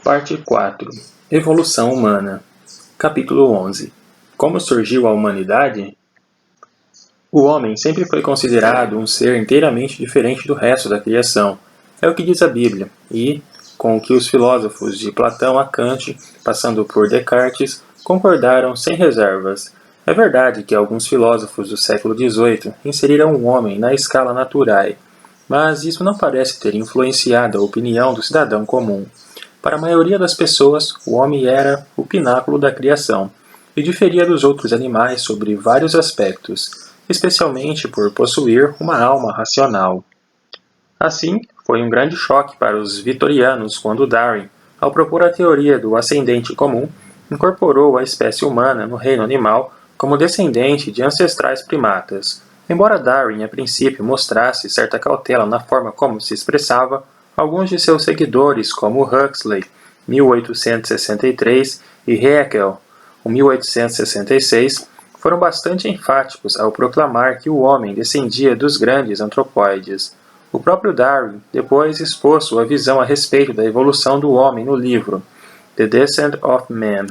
Parte 4. Evolução humana. Capítulo 11. Como surgiu a humanidade? O homem sempre foi considerado um ser inteiramente diferente do resto da criação. É o que diz a Bíblia, e, com o que os filósofos de Platão a Kant, passando por Descartes, concordaram sem reservas. É verdade que alguns filósofos do século XVIII inseriram o homem na escala naturae, mas isso não parece ter influenciado a opinião do cidadão comum. Para a maioria das pessoas, o homem era o pináculo da criação, e diferia dos outros animais sobre vários aspectos, especialmente por possuir uma alma racional. Assim, foi um grande choque para os vitorianos quando Darwin, ao propor a teoria do ascendente comum, incorporou a espécie humana no reino animal como descendente de ancestrais primatas. Embora Darwin, a princípio, mostrasse certa cautela na forma como se expressava, alguns de seus seguidores, como Huxley, 1863, e Haeckel, 1866, foram bastante enfáticos ao proclamar que o homem descendia dos grandes antropóides. O próprio Darwin depois expôs sua visão a respeito da evolução do homem no livro The Descent of Man.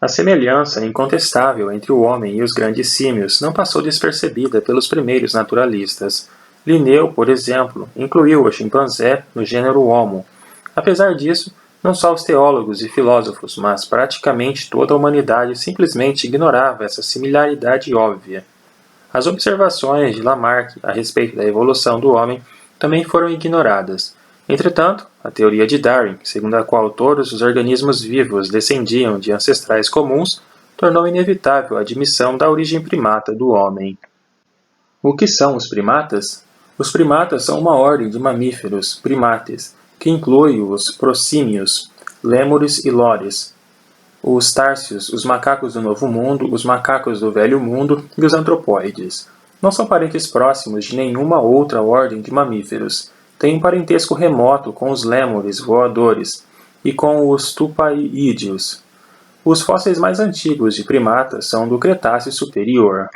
A semelhança incontestável entre o homem e os grandes símios não passou despercebida pelos primeiros naturalistas. Linneu, por exemplo, incluiu o chimpanzé no gênero Homo. Apesar disso, não só os teólogos e filósofos, mas praticamente toda a humanidade simplesmente ignorava essa similaridade óbvia. As observações de Lamarck a respeito da evolução do homem também foram ignoradas. Entretanto, a teoria de Darwin, segundo a qual todos os organismos vivos descendiam de ancestrais comuns, tornou inevitável a admissão da origem primata do homem. O que são os primatas? Os primatas são uma ordem de mamíferos, primates, que inclui os prosímios, lêmures e lores, os társios, os macacos do Novo Mundo, os macacos do Velho Mundo e os antropóides. Não são parentes próximos de nenhuma outra ordem de mamíferos. Têm um parentesco remoto com os lêmures voadores e com os tupaídeos. Os fósseis mais antigos de primatas são do Cretáceo Superior.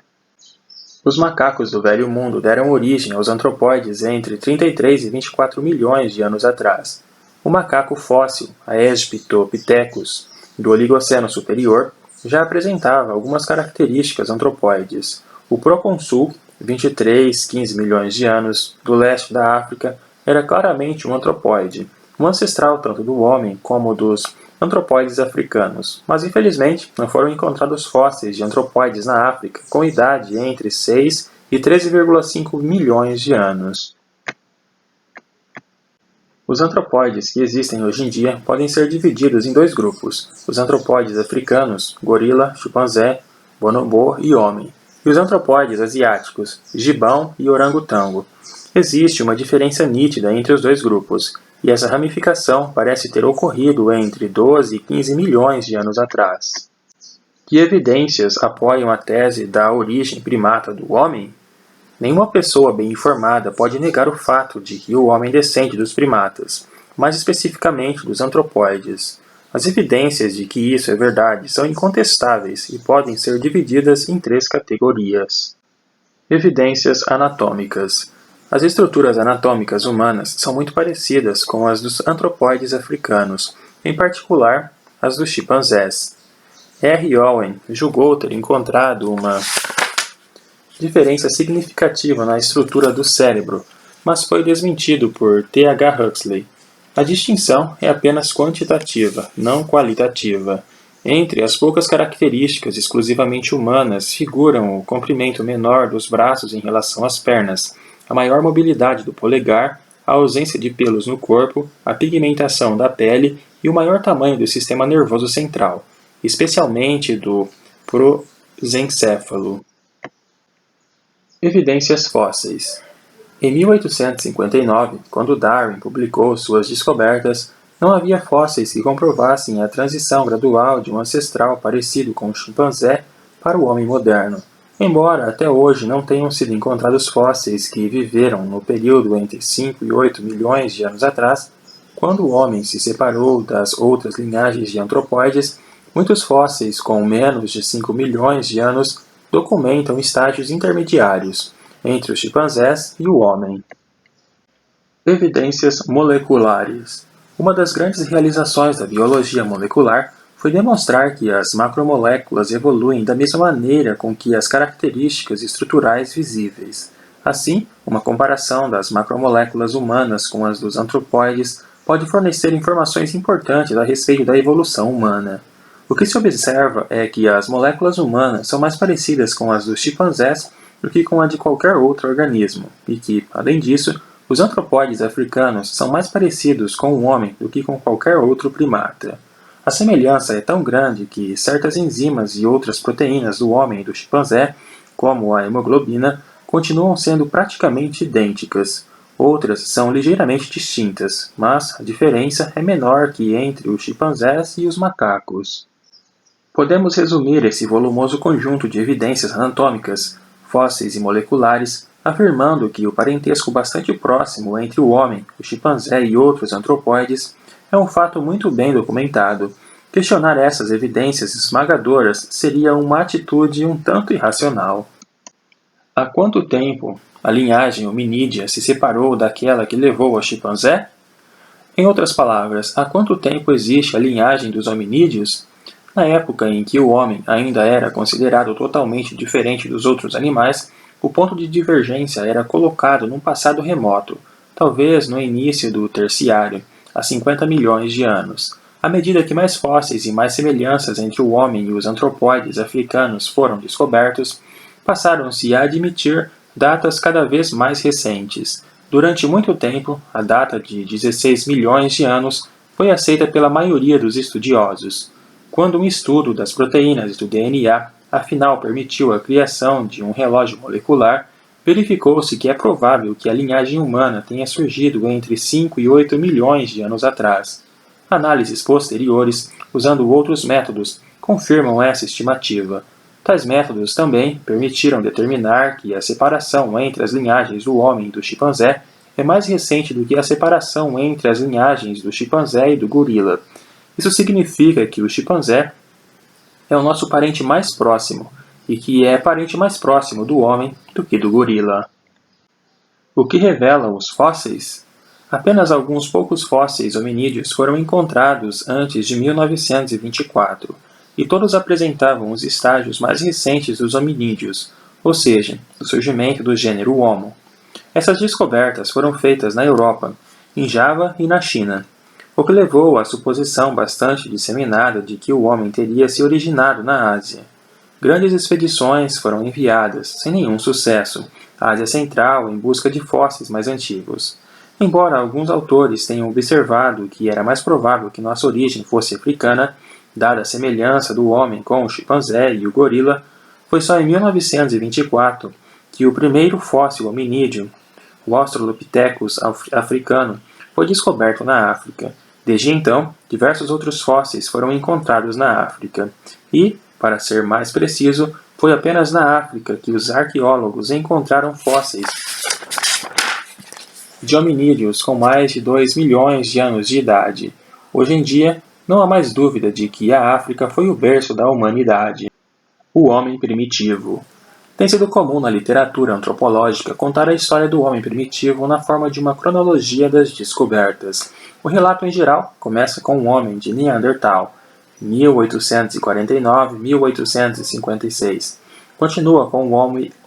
Os macacos do Velho Mundo deram origem aos antropóides entre 33 e 24 milhões de anos atrás. O macaco fóssil, Aesopithecus, do Oligoceno Superior, já apresentava algumas características antropóides. O procônsul, 23-15 milhões de anos, do leste da África, era claramente um antropóide, um ancestral tanto do homem como dos antropóides africanos, mas infelizmente não foram encontrados fósseis de antropóides na África com idade entre 6 e 13,5 milhões de anos. Os antropóides que existem hoje em dia podem ser divididos em dois grupos: os antropóides africanos, gorila, chimpanzé, bonobo e homem, e os antropóides asiáticos, gibão e orangotango. Existe uma diferença nítida entre os dois grupos, e essa ramificação parece ter ocorrido entre 12 e 15 milhões de anos atrás. Que evidências apoiam a tese da origem primata do homem? Nenhuma pessoa bem informada pode negar o fato de que o homem descende dos primatas, mais especificamente dos antropóides. As evidências de que isso é verdade são incontestáveis e podem ser divididas em três categorias. Evidências anatômicas. As estruturas anatômicas humanas são muito parecidas com as dos antropóides africanos, em particular as dos chimpanzés. R. Owen julgou ter encontrado uma diferença significativa na estrutura do cérebro, mas foi desmentido por T. H. Huxley. A distinção é apenas quantitativa, não qualitativa. Entre as poucas características exclusivamente humanas figuram o comprimento menor dos braços em relação às pernas, a maior mobilidade do polegar, a ausência de pelos no corpo, a pigmentação da pele e o maior tamanho do sistema nervoso central, especialmente do prosencéfalo. Evidências fósseis. Em 1859, quando Darwin publicou suas descobertas, não havia fósseis que comprovassem a transição gradual de um ancestral parecido com o chimpanzé para o homem moderno. Embora até hoje não tenham sido encontrados fósseis que viveram no período entre 5 e 8 milhões de anos atrás, quando o homem se separou das outras linhagens de antropóides, muitos fósseis com menos de 5 milhões de anos documentam estágios intermediários entre os chimpanzés e o homem. Evidências moleculares. Uma das grandes realizações da biologia molecular foi demonstrar que as macromoléculas evoluem da mesma maneira com que as características estruturais visíveis. Assim, uma comparação das macromoléculas humanas com as dos antropóides pode fornecer informações importantes a respeito da evolução humana. O que se observa é que as moléculas humanas são mais parecidas com as dos chimpanzés do que com a de qualquer outro organismo, e que, além disso, os antropóides africanos são mais parecidos com o homem do que com qualquer outro primata. A semelhança é tão grande que certas enzimas e outras proteínas do homem e do chimpanzé, como a hemoglobina, continuam sendo praticamente idênticas. Outras são ligeiramente distintas, mas a diferença é menor que entre os chimpanzés e os macacos. Podemos resumir esse volumoso conjunto de evidências anatômicas, fósseis e moleculares, afirmando que o parentesco bastante próximo entre o homem, o chimpanzé e outros antropóides é um fato muito bem documentado. Questionar essas evidências esmagadoras seria uma atitude um tanto irracional. Há quanto tempo a linhagem hominídea se separou daquela que levou ao chimpanzé? Em outras palavras, há quanto tempo existe a linhagem dos hominídeos? Na época em que o homem ainda era considerado totalmente diferente dos outros animais, o ponto de divergência era colocado num passado remoto, talvez no início do Terciário, há 50 milhões de anos. À medida que mais fósseis e mais semelhanças entre o homem e os antropóides africanos foram descobertos, passaram-se a admitir datas cada vez mais recentes. Durante muito tempo, a data de 16 milhões de anos foi aceita pela maioria dos estudiosos. Quando um estudo das proteínas do DNA afinal permitiu a criação de um relógio molecular, verificou-se que é provável que a linhagem humana tenha surgido entre 5 e 8 milhões de anos atrás. Análises posteriores, usando outros métodos, confirmam essa estimativa. Tais métodos também permitiram determinar que a separação entre as linhagens do homem e do chimpanzé é mais recente do que a separação entre as linhagens do chimpanzé e do gorila. Isso significa que o chimpanzé é o nosso parente mais próximo, e que é parente mais próximo do homem do que do gorila. O que revelam os fósseis? Apenas alguns poucos fósseis hominídeos foram encontrados antes de 1924, e todos apresentavam os estágios mais recentes dos hominídeos, ou seja, do surgimento do gênero Homo. Essas descobertas foram feitas na Europa, em Java e na China, o que levou à suposição bastante disseminada de que o homem teria se originado na Ásia. Grandes expedições foram enviadas, sem nenhum sucesso, à Ásia Central em busca de fósseis mais antigos. Embora alguns autores tenham observado que era mais provável que nossa origem fosse africana, dada a semelhança do homem com o chimpanzé e o gorila, foi só em 1924 que o primeiro fóssil hominídeo, o Australopithecus africano, foi descoberto na África. Desde então, diversos outros fósseis foram encontrados na África. E, para ser mais preciso, foi apenas na África que os arqueólogos encontraram fósseis de hominídeos com mais de 2 milhões de anos de idade. Hoje em dia, não há mais dúvida de que a África foi o berço da humanidade. O homem primitivo. Tem sido comum na literatura antropológica contar a história do homem primitivo na forma de uma cronologia das descobertas. O relato, em geral, começa com o homem de Neandertal, 1849-1856. Continua com o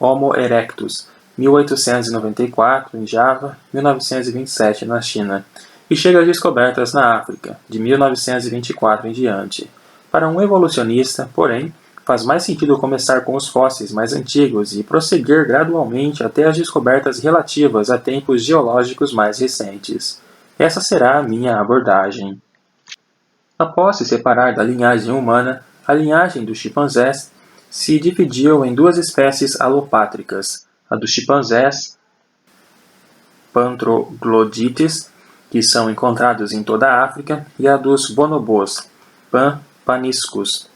Homo erectus, 1894 em Java, 1927 na China, e chega às descobertas na África, de 1924 em diante. Para um evolucionista, porém, faz mais sentido começar com os fósseis mais antigos e prosseguir gradualmente até as descobertas relativas a tempos geológicos mais recentes. Essa será a minha abordagem. Após se separar da linhagem humana, a linhagem dos chimpanzés se dividiu em duas espécies alopátricas, a dos chimpanzés Panthroglodites, que são encontrados em toda a África, e a dos bonobos Paniscus,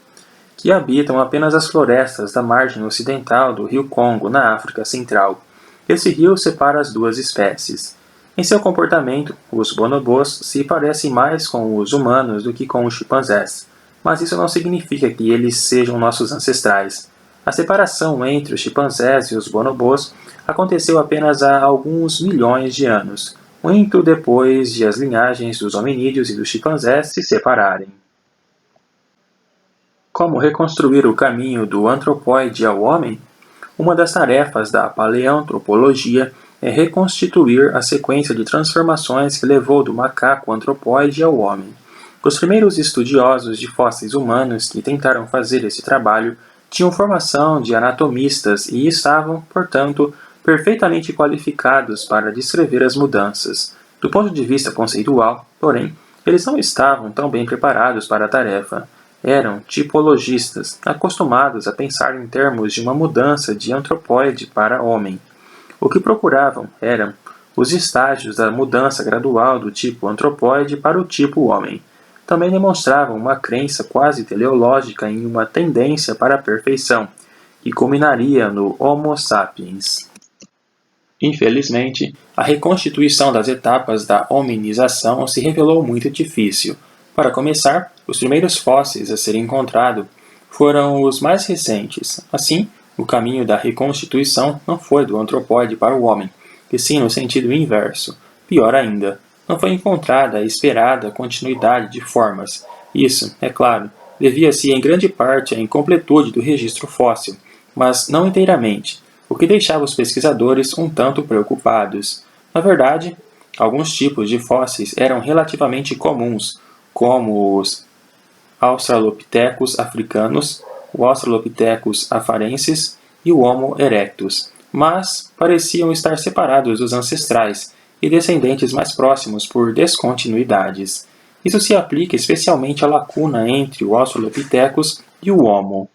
que habitam apenas as florestas da margem ocidental do rio Congo, na África Central. Esse rio separa as duas espécies. Em seu comportamento, os bonobos se parecem mais com os humanos do que com os chimpanzés, mas isso não significa que eles sejam nossos ancestrais. A separação entre os chimpanzés e os bonobos aconteceu apenas há alguns milhões de anos. muito depois de as linhagens dos hominídeos e dos chimpanzés se separarem. Como reconstruir o caminho do antropóide ao homem? Uma das tarefas da paleoantropologia é reconstituir a sequência de transformações que levou do macaco antropóide ao homem. Os primeiros estudiosos de fósseis humanos que tentaram fazer esse trabalho tinham formação de anatomistas e estavam, portanto, perfeitamente qualificados para descrever as mudanças. Do ponto de vista conceitual, porém, eles não estavam tão bem preparados para a tarefa. Eram tipologistas, acostumados a pensar em termos de uma mudança de antropóide para homem. O que procuravam eram os estágios da mudança gradual do tipo antropóide para o tipo homem. Também demonstravam uma crença quase teleológica em uma tendência para a perfeição, que culminaria no Homo sapiens. Infelizmente, a reconstituição das etapas da hominização se revelou muito difícil. Para começar, os primeiros fósseis a serem encontrados foram os mais recentes. Assim, o caminho da reconstituição não foi do antropóide para o homem, e sim no sentido inverso. Pior ainda, não foi encontrada a esperada continuidade de formas. Isso, é claro, devia-se em grande parte à incompletude do registro fóssil, mas não inteiramente, o que deixava os pesquisadores um tanto preocupados. Na verdade, alguns tipos de fósseis eram relativamente comuns, como os Australopithecus africanos, o Australopithecus afarensis e o Homo erectus, mas pareciam estar separados dos ancestrais e descendentes mais próximos por descontinuidades. Isso se aplica especialmente à lacuna entre o Australopithecus e o Homo.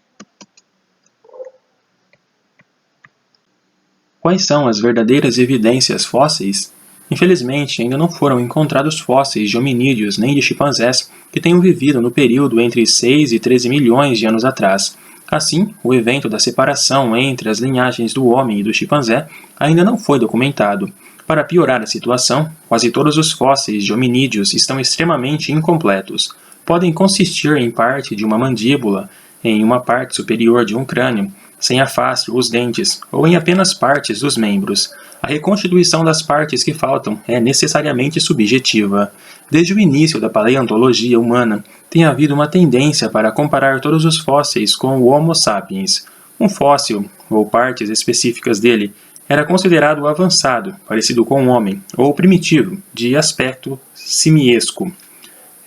Quais são as verdadeiras evidências fósseis? Infelizmente, ainda não foram encontrados fósseis de hominídeos nem de chimpanzés que tenham vivido no período entre 6 e 13 milhões de anos atrás. Assim, o evento da separação entre as linhagens do homem e do chimpanzé ainda não foi documentado. Para piorar a situação, quase todos os fósseis de hominídeos estão extremamente incompletos. Podem consistir em parte de uma mandíbula, em uma parte superior de um crânio, sem a face ou os dentes, ou em apenas partes dos membros. A reconstituição das partes que faltam é necessariamente subjetiva. Desde o início da paleontologia humana, tem havido uma tendência para comparar todos os fósseis com o Homo sapiens. Um fóssil, ou partes específicas dele, era considerado avançado, parecido com um homem, ou primitivo, de aspecto simiesco.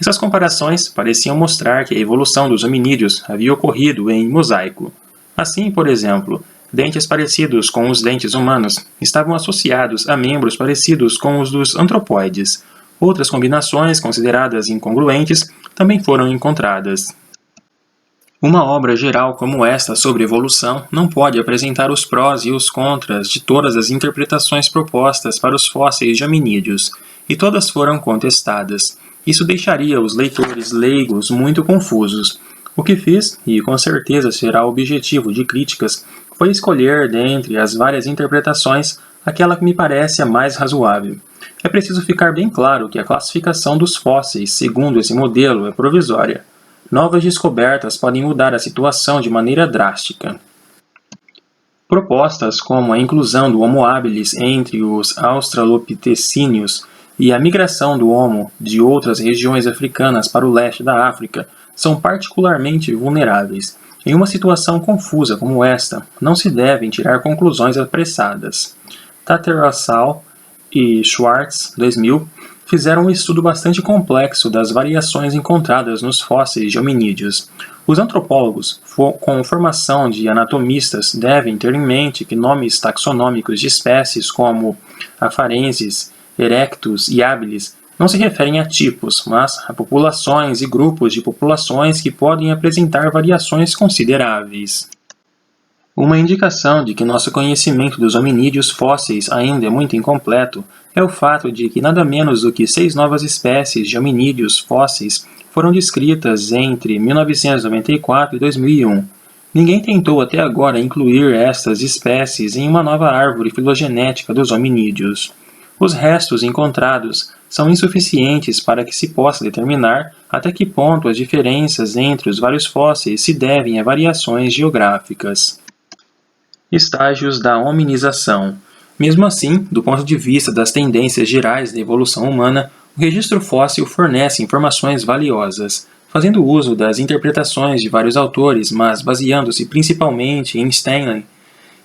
Essas comparações pareciam mostrar que a evolução dos hominídeos havia ocorrido em mosaico. Assim, por exemplo, dentes parecidos com os dentes humanos estavam associados a membros parecidos com os dos antropóides. Outras combinações consideradas incongruentes também foram encontradas. Uma obra geral como esta sobre evolução não pode apresentar os prós e os contras de todas as interpretações propostas para os fósseis de hominídeos, e todas foram contestadas. Isso deixaria os leitores leigos muito confusos. O que fiz, e com certeza será objetivo de críticas, foi escolher dentre as várias interpretações aquela que me parece a mais razoável. É preciso ficar bem claro que a classificação dos fósseis segundo esse modelo é provisória. Novas descobertas podem mudar a situação de maneira drástica. Propostas como a inclusão do Homo habilis entre os australopithecíneos e a migração do Homo de outras regiões africanas para o leste da África são particularmente vulneráveis. Em uma situação confusa como esta, não se devem tirar conclusões apressadas. Tatarassal e Schwartz, 2000, fizeram um estudo bastante complexo das variações encontradas nos fósseis de hominídeos. Os antropólogos, com formação de anatomistas, devem ter em mente que nomes taxonômicos de espécies como Afarensis, Erectus e Habilis não se referem a tipos, mas a populações e grupos de populações que podem apresentar variações consideráveis. Uma indicação de que nosso conhecimento dos hominídeos fósseis ainda é muito incompleto é o fato de que nada menos do que 6 novas espécies de hominídeos fósseis foram descritas entre 1994 e 2001. Ninguém tentou até agora incluir estas espécies em uma nova árvore filogenética dos hominídeos. Os restos encontrados são insuficientes para que se possa determinar até que ponto as diferenças entre os vários fósseis se devem a variações geográficas. Estágios da hominização. Mesmo assim, do ponto de vista das tendências gerais da evolução humana, o registro fóssil fornece informações valiosas. Fazendo uso das interpretações de vários autores, mas baseando-se principalmente em Stanley,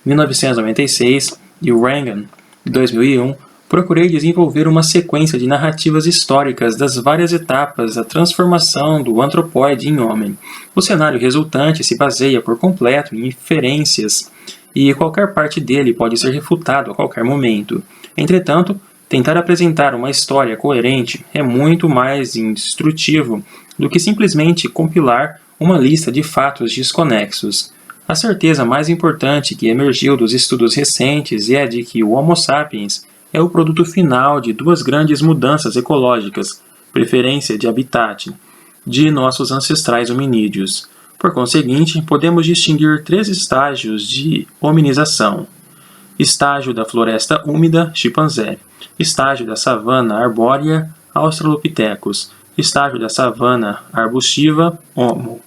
1996, e Wrangham, 2001, procurei desenvolver uma sequência de narrativas históricas das várias etapas da transformação do antropóide em homem. O cenário resultante se baseia por completo em inferências e qualquer parte dele pode ser refutado a qualquer momento. Entretanto, tentar apresentar uma história coerente é muito mais instrutivo do que simplesmente compilar uma lista de fatos desconexos. A certeza mais importante que emergiu dos estudos recentes é a de que o Homo sapiens é o produto final de duas grandes mudanças ecológicas, preferência de habitat, de nossos ancestrais hominídeos. Por conseguinte, podemos distinguir três estágios de hominização. Estágio da floresta úmida, chimpanzé. Estágio da savana arbórea, Australopithecus. Estágio da savana arbustiva, Homo.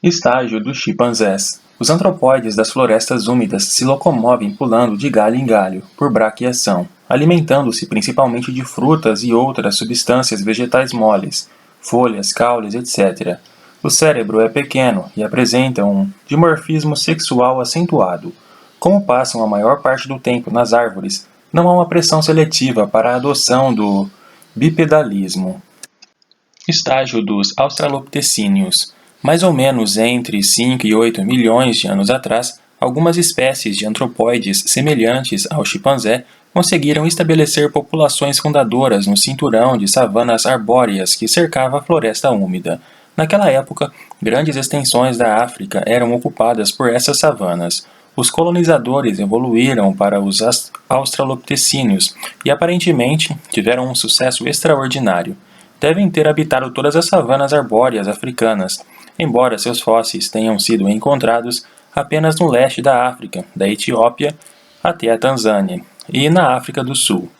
Estágio dos chimpanzés. Os antropóides das florestas úmidas se locomovem pulando de galho em galho, por braquiação, alimentando-se principalmente de frutas e outras substâncias vegetais moles, folhas, caules, etc. O cérebro é pequeno e apresenta um dimorfismo sexual acentuado. Como passam a maior parte do tempo nas árvores, não há uma pressão seletiva para a adoção do bipedalismo. Estágio dos australopitecíneos. Mais ou menos entre 5 e 8 milhões de anos atrás, algumas espécies de antropóides semelhantes ao chimpanzé conseguiram estabelecer populações fundadoras no cinturão de savanas arbóreas que cercava a floresta úmida. Naquela época, grandes extensões da África eram ocupadas por essas savanas. Os colonizadores evoluíram para os australopitecíneos e aparentemente tiveram um sucesso extraordinário. Devem ter habitado todas as savanas arbóreas africanas, embora seus fósseis tenham sido encontrados apenas no leste da África, da Etiópia até a Tanzânia, e na África do Sul.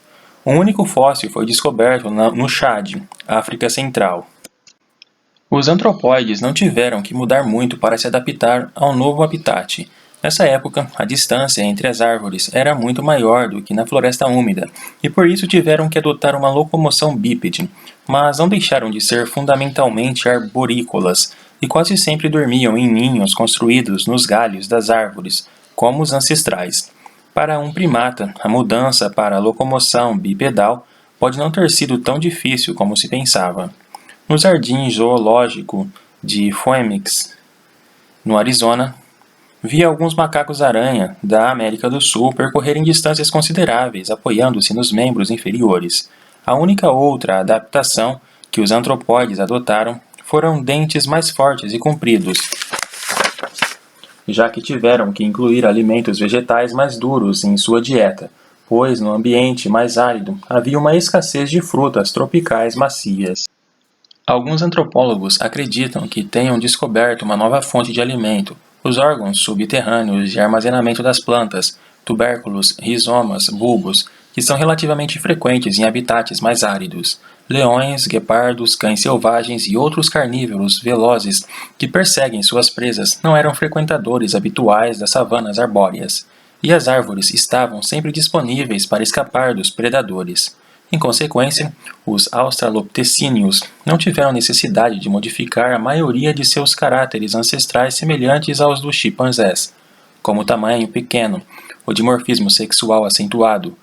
Um único fóssil foi descoberto no Chad, África Central. Os antropóides não tiveram que mudar muito para se adaptar ao novo habitat. Nessa época, a distância entre as árvores era muito maior do que na floresta úmida, e por isso tiveram que adotar uma locomoção bípede, mas não deixaram de ser fundamentalmente arborícolas, e quase sempre dormiam em ninhos construídos nos galhos das árvores, como os ancestrais. Para um primata, a mudança para a locomoção bipedal pode não ter sido tão difícil como se pensava. No Jardim Zoológico de Phoenix, no Arizona, vi alguns macacos-aranha da América do Sul percorrerem distâncias consideráveis apoiando-se nos membros inferiores. A única outra adaptação que os antropóides adotaram foram dentes mais fortes e compridos, já que tiveram que incluir alimentos vegetais mais duros em sua dieta, pois no ambiente mais árido havia uma escassez de frutas tropicais macias. Alguns antropólogos acreditam que tenham descoberto uma nova fonte de alimento, os órgãos subterrâneos de armazenamento das plantas, tubérculos, rizomas, bulbos, que são relativamente frequentes em habitats mais áridos. Leões, guepardos, cães selvagens e outros carnívoros velozes que perseguem suas presas não eram frequentadores habituais das savanas arbóreas, e as árvores estavam sempre disponíveis para escapar dos predadores. Em consequência, os australopitecíneos não tiveram necessidade de modificar a maioria de seus caráteres ancestrais semelhantes aos dos chimpanzés, como o tamanho pequeno, o dimorfismo sexual acentuado,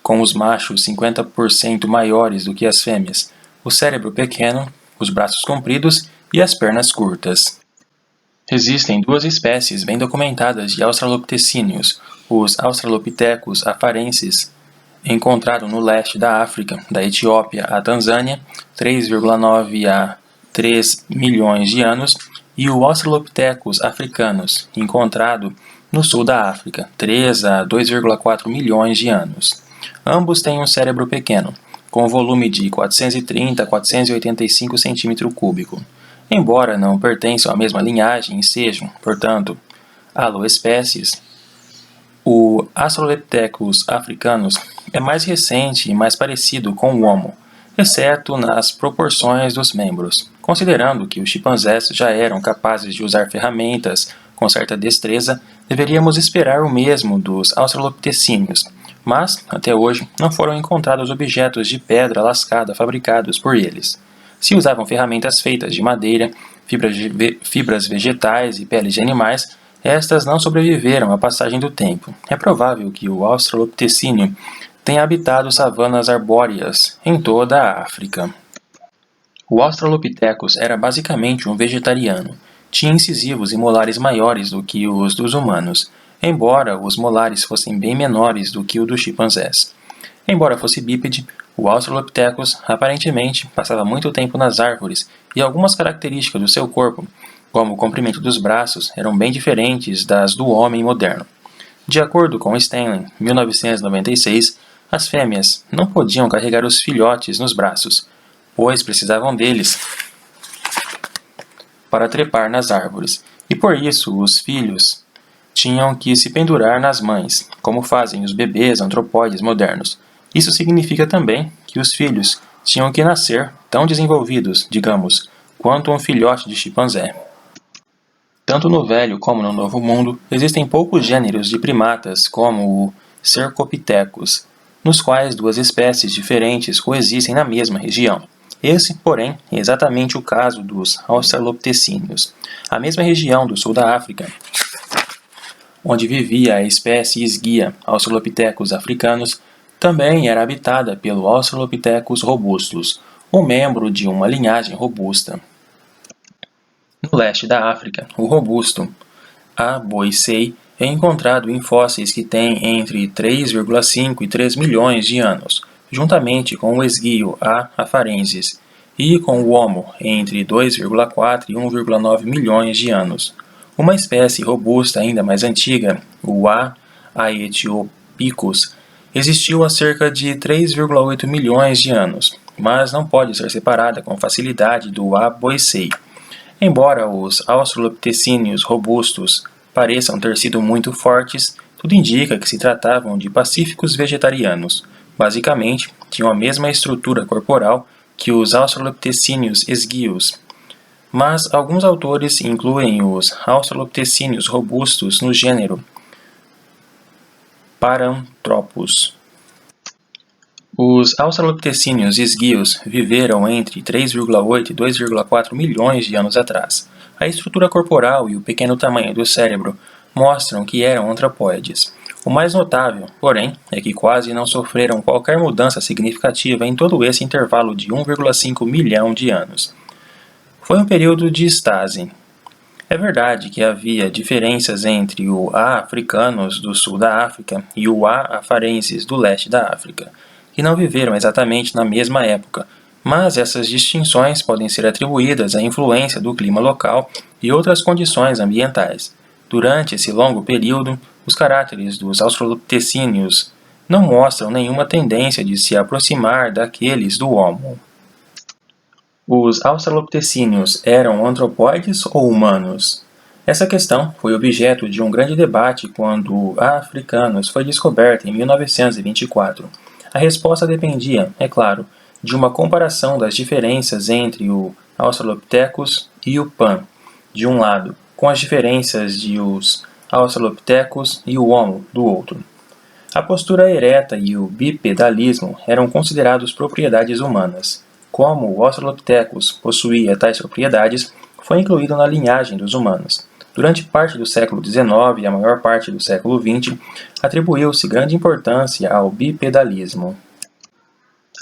com os machos 50% maiores do que as fêmeas, o cérebro pequeno, os braços compridos e as pernas curtas. Existem duas espécies bem documentadas de australopitecíneos, os Australopithecus afarensis, encontrado no leste da África, da Etiópia à Tanzânia, 3,9 a 3 milhões de anos, e o Australopithecus africanus, encontrado no sul da África, 3 a 2,4 milhões de anos. Ambos têm um cérebro pequeno, com volume de 430 a 485 cm3. Embora não pertençam à mesma linhagem e sejam, portanto, aloespécies, o Australopithecus africanus é mais recente e mais parecido com o Homo, exceto nas proporções dos membros, considerando que os chimpanzés já eram capazes de usar ferramentas com certa destreza, deveríamos esperar o mesmo dos australopitecíneos, mas, até hoje, não foram encontrados objetos de pedra lascada fabricados por eles. Se usavam ferramentas feitas de madeira, fibras vegetais e peles de animais, estas não sobreviveram à passagem do tempo. É provável que o australopitecíneo tenha habitado savanas arbóreas em toda a África. O Australopithecus era basicamente um vegetariano. Tinha incisivos e molares maiores do que os dos humanos, embora os molares fossem bem menores do que o dos chimpanzés. Embora fosse bípede, o Australopithecus aparentemente passava muito tempo nas árvores e algumas características do seu corpo, como o comprimento dos braços, eram bem diferentes das do homem moderno. De acordo com Stanley, 1996, as fêmeas não podiam carregar os filhotes nos braços, pois precisavam deles para trepar nas árvores, e por isso os filhos tinham que se pendurar nas mães, como fazem os bebês antropóides modernos. Isso significa também que os filhos tinham que nascer tão desenvolvidos, digamos, quanto um filhote de chimpanzé. Tanto no Velho como no Novo Mundo, existem poucos gêneros de primatas como o Cercopithecus, nos quais duas espécies diferentes coexistem na mesma região. Esse, porém, é exatamente o caso dos australopitecíneos. A mesma região do sul da África, onde vivia a espécie esguia Australopithecus africanus, também era habitada pelo Australopithecus robustus, um membro de uma linhagem robusta. No leste da África, o robusto A. boisei é encontrado em fósseis que têm entre 3,5 e 3 milhões de anos, juntamente com o esguio A. afarensis, e com o Homo entre 2,4 e 1,9 milhões de anos. Uma espécie robusta ainda mais antiga, o A. aethiopicus, existiu há cerca de 3,8 milhões de anos, mas não pode ser separada com facilidade do A. boisei. Embora os australopitecíneos robustos pareçam ter sido muito fortes, tudo indica que se tratavam de pacíficos vegetarianos. Basicamente, tinham a mesma estrutura corporal que os australopitecíneos esguios, mas alguns autores incluem os australopitecíneos robustos no gênero Paranthropus. Os australopitecíneos esguios viveram entre 3,8 e 2,4 milhões de anos atrás. A estrutura corporal e o pequeno tamanho do cérebro mostram que eram antropóides. O mais notável, porém, é que quase não sofreram qualquer mudança significativa em todo esse intervalo de 1,5 milhão de anos. Foi um período de estase. É verdade que havia diferenças entre o A. africanus do sul da África e o A. afarensis do leste da África, que não viveram exatamente na mesma época, mas essas distinções podem ser atribuídas à influência do clima local e outras condições ambientais. Durante esse longo período, os caráteres dos australopitecíneos não mostram nenhuma tendência de se aproximar daqueles do Homo. Os australopitecíneos eram antropóides ou humanos? Essa questão foi objeto de um grande debate quando o A. africanus foi descoberto em 1924. A resposta dependia, é claro, de uma comparação das diferenças entre o Australopithecus e o Pan, de um lado, com as diferenças de os Australopithecus e o Homo, do outro. A postura ereta e o bipedalismo eram considerados propriedades humanas. Como o Australopithecus possuía tais propriedades, foi incluído na linhagem dos humanos. Durante parte do século XIX e a maior parte do século XX, atribuiu-se grande importância ao bipedalismo.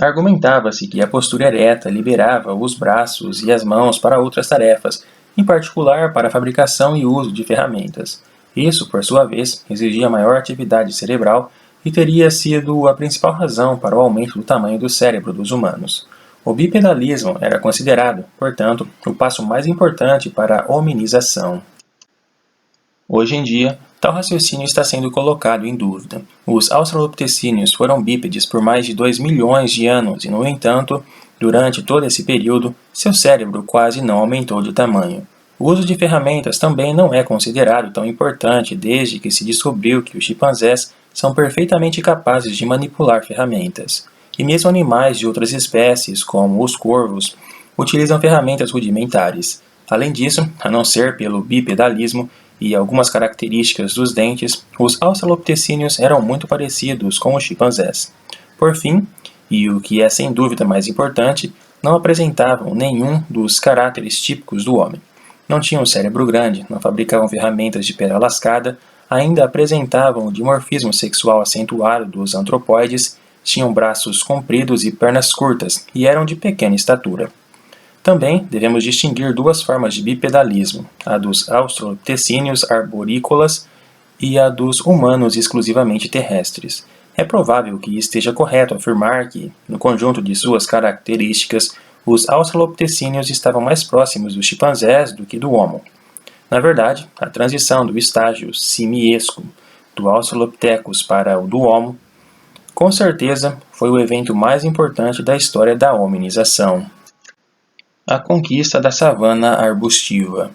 Argumentava-se que a postura ereta liberava os braços e as mãos para outras tarefas, em particular para a fabricação e uso de ferramentas. Isso, por sua vez, exigia maior atividade cerebral e teria sido a principal razão para o aumento do tamanho do cérebro dos humanos. O bipedalismo era considerado, portanto, o passo mais importante para a hominização. Hoje em dia, tal raciocínio está sendo colocado em dúvida. Os australopitecíneos foram bípedes por mais de 2 milhões de anos e, no entanto, durante todo esse período, seu cérebro quase não aumentou de tamanho. O uso de ferramentas também não é considerado tão importante desde que se descobriu que os chimpanzés são perfeitamente capazes de manipular ferramentas. E mesmo animais de outras espécies, como os corvos, utilizam ferramentas rudimentares. Além disso, a não ser pelo bipedalismo, e algumas características dos dentes, os australopitecíneos eram muito parecidos com os chimpanzés. Por fim, e o que é sem dúvida mais importante, não apresentavam nenhum dos caracteres típicos do homem. Não tinham cérebro grande, não fabricavam ferramentas de pedra lascada, ainda apresentavam o dimorfismo sexual acentuado dos antropóides, tinham braços compridos e pernas curtas, e eram de pequena estatura. Também devemos distinguir duas formas de bipedalismo, a dos australopitecíneos arborícolas e a dos humanos exclusivamente terrestres. É provável que esteja correto afirmar que, no conjunto de suas características, os australopitecíneos estavam mais próximos dos chimpanzés do que do Homo. Na verdade, a transição do estágio simiesco do Australopithecus para o do Homo, com certeza, foi o evento mais importante da história da hominização. A conquista da savana arbustiva.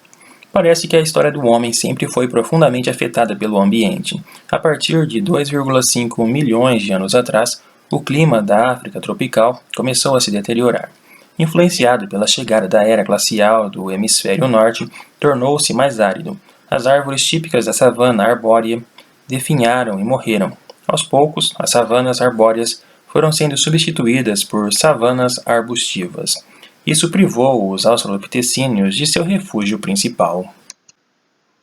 Parece que a história do homem sempre foi profundamente afetada pelo ambiente. A partir de 2,5 milhões de anos atrás, o clima da África tropical começou a se deteriorar. Influenciado pela chegada da era glacial do hemisfério norte, tornou-se mais árido. As árvores típicas da savana arbórea definharam e morreram. Aos poucos, as savanas arbóreas foram sendo substituídas por savanas arbustivas. Isso privou os australopitecíneos de seu refúgio principal.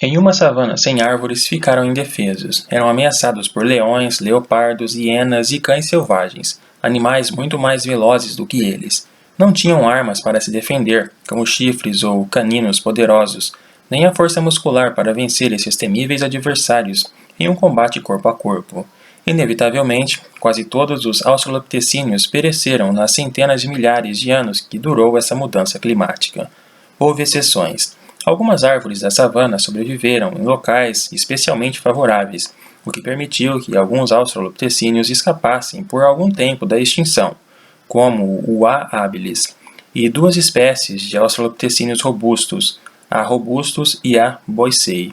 Em uma savana sem árvores, ficaram indefesos. Eram ameaçados por leões, leopardos, hienas e cães selvagens, animais muito mais velozes do que eles. Não tinham armas para se defender, como chifres ou caninos poderosos, nem a força muscular para vencer esses temíveis adversários em um combate corpo a corpo. Inevitavelmente, quase todos os australopitecíneos pereceram nas centenas de milhares de anos que durou essa mudança climática. Houve exceções. Algumas árvores da savana sobreviveram em locais especialmente favoráveis, o que permitiu que alguns australopitecíneos escapassem por algum tempo da extinção, como o A. habilis, e duas espécies de australopitecíneos robustos, A. robustus e A. boisei.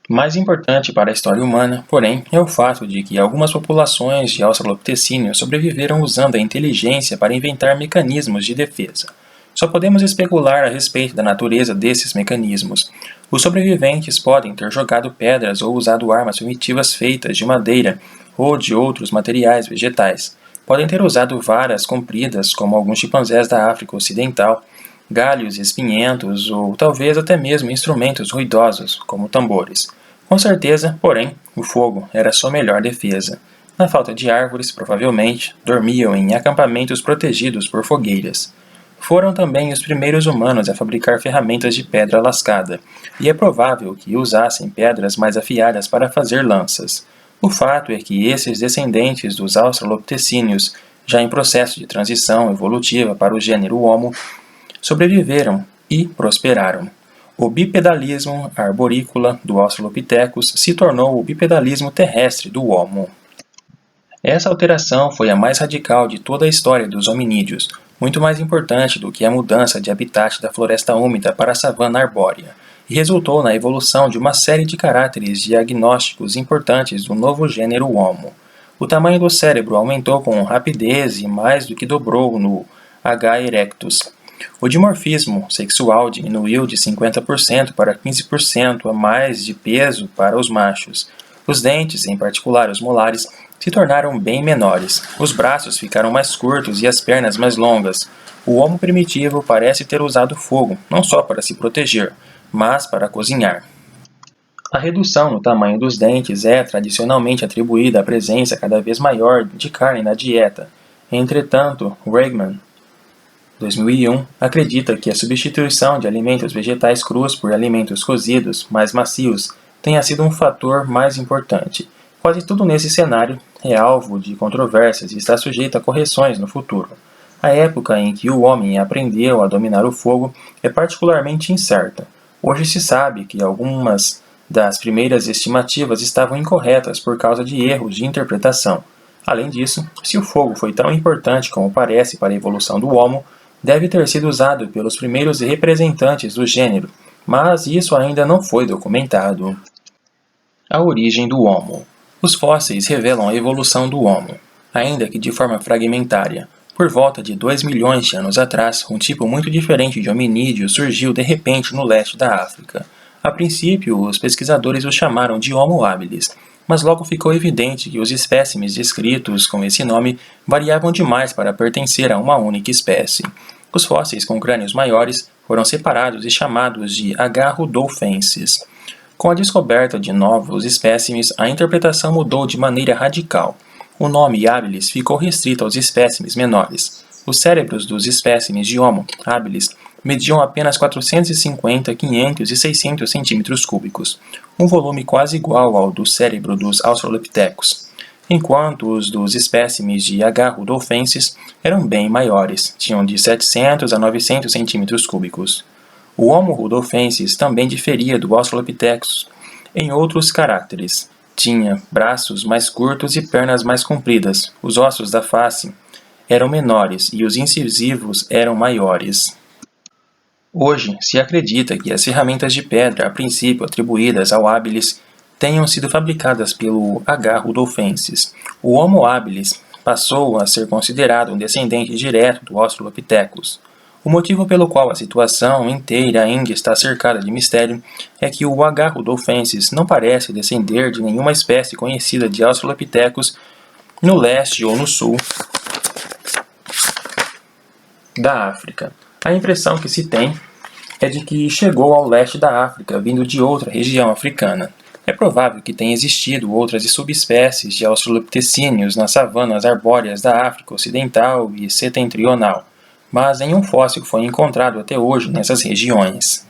Mais importante para a história humana, porém, é o fato de que algumas populações de australopitecíneos sobreviveram usando a inteligência para inventar mecanismos de defesa. Só podemos especular a respeito da natureza desses mecanismos. Os sobreviventes podem ter jogado pedras ou usado armas primitivas feitas de madeira ou de outros materiais vegetais. Podem ter usado varas compridas, como alguns chimpanzés da África Ocidental, galhos espinhentos ou talvez até mesmo instrumentos ruidosos, como tambores. Com certeza, porém, o fogo era sua melhor defesa. Na falta de árvores, provavelmente, dormiam em acampamentos protegidos por fogueiras. Foram também os primeiros humanos a fabricar ferramentas de pedra lascada, e é provável que usassem pedras mais afiadas para fazer lanças. O fato é que esses descendentes dos australopitecíneos, já em processo de transição evolutiva para o gênero Homo, sobreviveram e prosperaram. O bipedalismo arborícola do Australopithecus se tornou o bipedalismo terrestre do Homo. Essa alteração foi a mais radical de toda a história dos hominídeos, muito mais importante do que a mudança de habitat da floresta úmida para a savana arbórea, e resultou na evolução de uma série de caracteres diagnósticos importantes do novo gênero Homo. O tamanho do cérebro aumentou com rapidez e mais do que dobrou no H. erectus. O dimorfismo sexual diminuiu de 50% para 15% a mais de peso para os machos. Os dentes, em particular os molares, se tornaram bem menores. Os braços ficaram mais curtos e as pernas mais longas. O Homo primitivo parece ter usado fogo, não só para se proteger, mas para cozinhar. A redução no tamanho dos dentes é tradicionalmente atribuída à presença cada vez maior de carne na dieta. Entretanto, Weigmann, 2001, acredita que a substituição de alimentos vegetais crus por alimentos cozidos, mais macios, tenha sido um fator mais importante. Quase tudo nesse cenário é alvo de controvérsias e está sujeito a correções no futuro. A época em que o homem aprendeu a dominar o fogo é particularmente incerta. Hoje se sabe que algumas das primeiras estimativas estavam incorretas por causa de erros de interpretação. Além disso, se o fogo foi tão importante como parece para a evolução do Homo, deve ter sido usado pelos primeiros representantes do gênero, mas isso ainda não foi documentado. A origem do Homo. Os fósseis revelam a evolução do Homo, ainda que de forma fragmentária. Por volta de 2 milhões de anos atrás, um tipo muito diferente de hominídeo surgiu de repente no leste da África. A princípio, os pesquisadores o chamaram de Homo habilis, mas logo ficou evidente que os espécimes descritos com esse nome variavam demais para pertencer a uma única espécie. Os fósseis com crânios maiores foram separados e chamados de H. rudolfensis. Com a descoberta de novos espécimes, a interpretação mudou de maneira radical. O nome habilis ficou restrito aos espécimes menores. Os cérebros dos espécimes de Homo habilis mediam apenas 450, 500 e 600 centímetros cúbicos, um volume quase igual ao do cérebro dos australopithecus, enquanto os dos espécimes de H. rudolfensis eram bem maiores, tinham de 700 a 900 centímetros cúbicos. O Homo rudolfensis também diferia do Australopithecus em outros caracteres. Tinha braços mais curtos e pernas mais compridas, os ossos da face eram menores e os incisivos eram maiores. Hoje, se acredita que as ferramentas de pedra, a princípio atribuídas ao habilis, tenham sido fabricadas pelo H. rudolfensis. O Homo habilis passou a ser considerado um descendente direto do Australopithecus. O motivo pelo qual a situação inteira ainda está cercada de mistério é que o H. rudolfensis não parece descender de nenhuma espécie conhecida de Australopithecus no leste ou no sul da África. A impressão que se tem é de que chegou ao leste da África vindo de outra região africana. É provável que tenha existido outras subespécies de australopitecíneos nas savanas arbóreas da África Ocidental e Setentrional, mas nenhum fóssil foi encontrado até hoje nessas regiões.